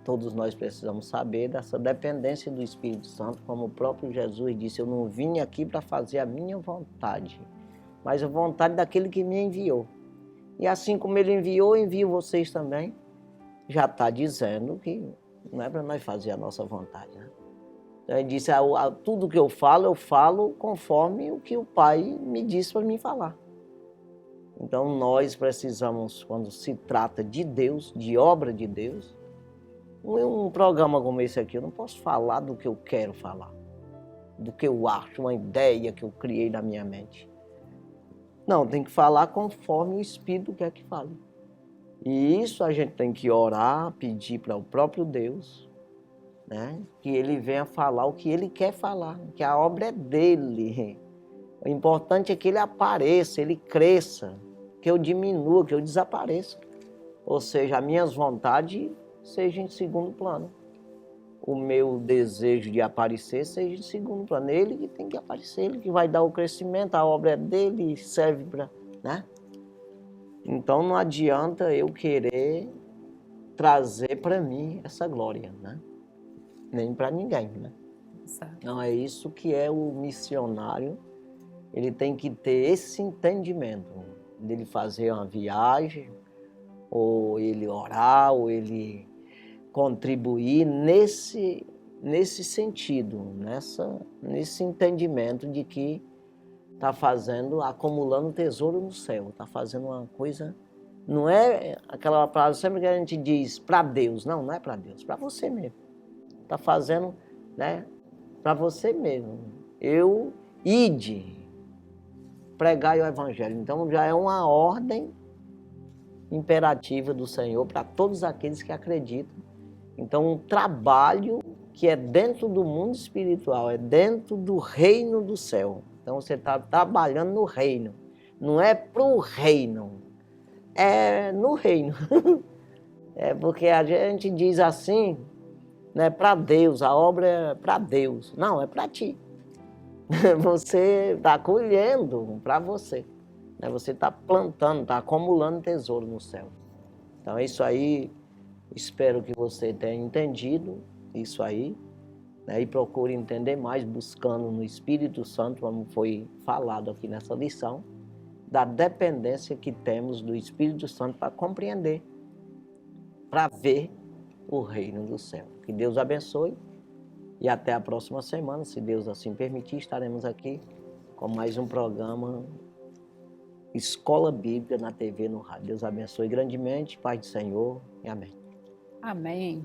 todos nós precisamos saber dessa dependência do Espírito Santo, como o próprio Jesus disse, eu não vim aqui para fazer a minha vontade, mas a vontade daquele que me enviou. E assim como ele enviou, envio vocês também. Já está dizendo que não é para nós fazer a nossa vontade, né? Então, ele disse, tudo que eu falo conforme o que o Pai me disse para mim falar. Então nós precisamos, quando se trata de Deus, de obra de Deus, um programa como esse aqui, eu não posso falar do que eu quero falar, do que eu acho, uma ideia que eu criei na minha mente. Não, tem que falar conforme o Espírito quer que fale. E isso a gente tem que orar, pedir para o próprio Deus, né, que Ele venha falar o que Ele quer falar, que a obra é dEle. O importante é que Ele apareça, Ele cresça, que eu diminua, que eu desapareça. Ou seja, as minhas vontades sejam em segundo plano. O meu desejo de aparecer seja em segundo plano. Ele que tem que aparecer, Ele que vai dar o crescimento, a obra é dEle, serve para, né? Então não adianta eu querer trazer para mim essa glória, né? Nem para ninguém, né? Certo. Então é isso que é o missionário. Ele tem que ter esse entendimento dele fazer uma viagem, ou ele orar, ou ele contribuir nesse sentido, nesse entendimento de que está acumulando tesouro no céu, está fazendo uma coisa, não é aquela palavra sempre que a gente diz para Deus, não é para Deus, para você mesmo. Está fazendo, né, para você mesmo. Ide, pregai o Evangelho. Então já é uma ordem imperativa do Senhor para todos aqueles que acreditam. Então um trabalho que é dentro do mundo espiritual, é dentro do reino do céu. Então você está trabalhando no reino. Não é para o reino, é no reino. É porque a gente diz assim, né, para Deus, a obra é para Deus. Não, é para ti. Você está colhendo para você. Né? Você está plantando, está acumulando tesouro no céu. Então é isso aí. Espero que você tenha entendido isso aí, né? E procure entender mais, buscando no Espírito Santo, como foi falado aqui nessa lição, da dependência que temos do Espírito Santo para compreender, para ver o reino do céu. Que Deus abençoe e até a próxima semana, se Deus assim permitir, estaremos aqui com mais um programa Escola Bíblica na TV, no rádio. Deus abençoe grandemente, Pai do Senhor e amém. Amém.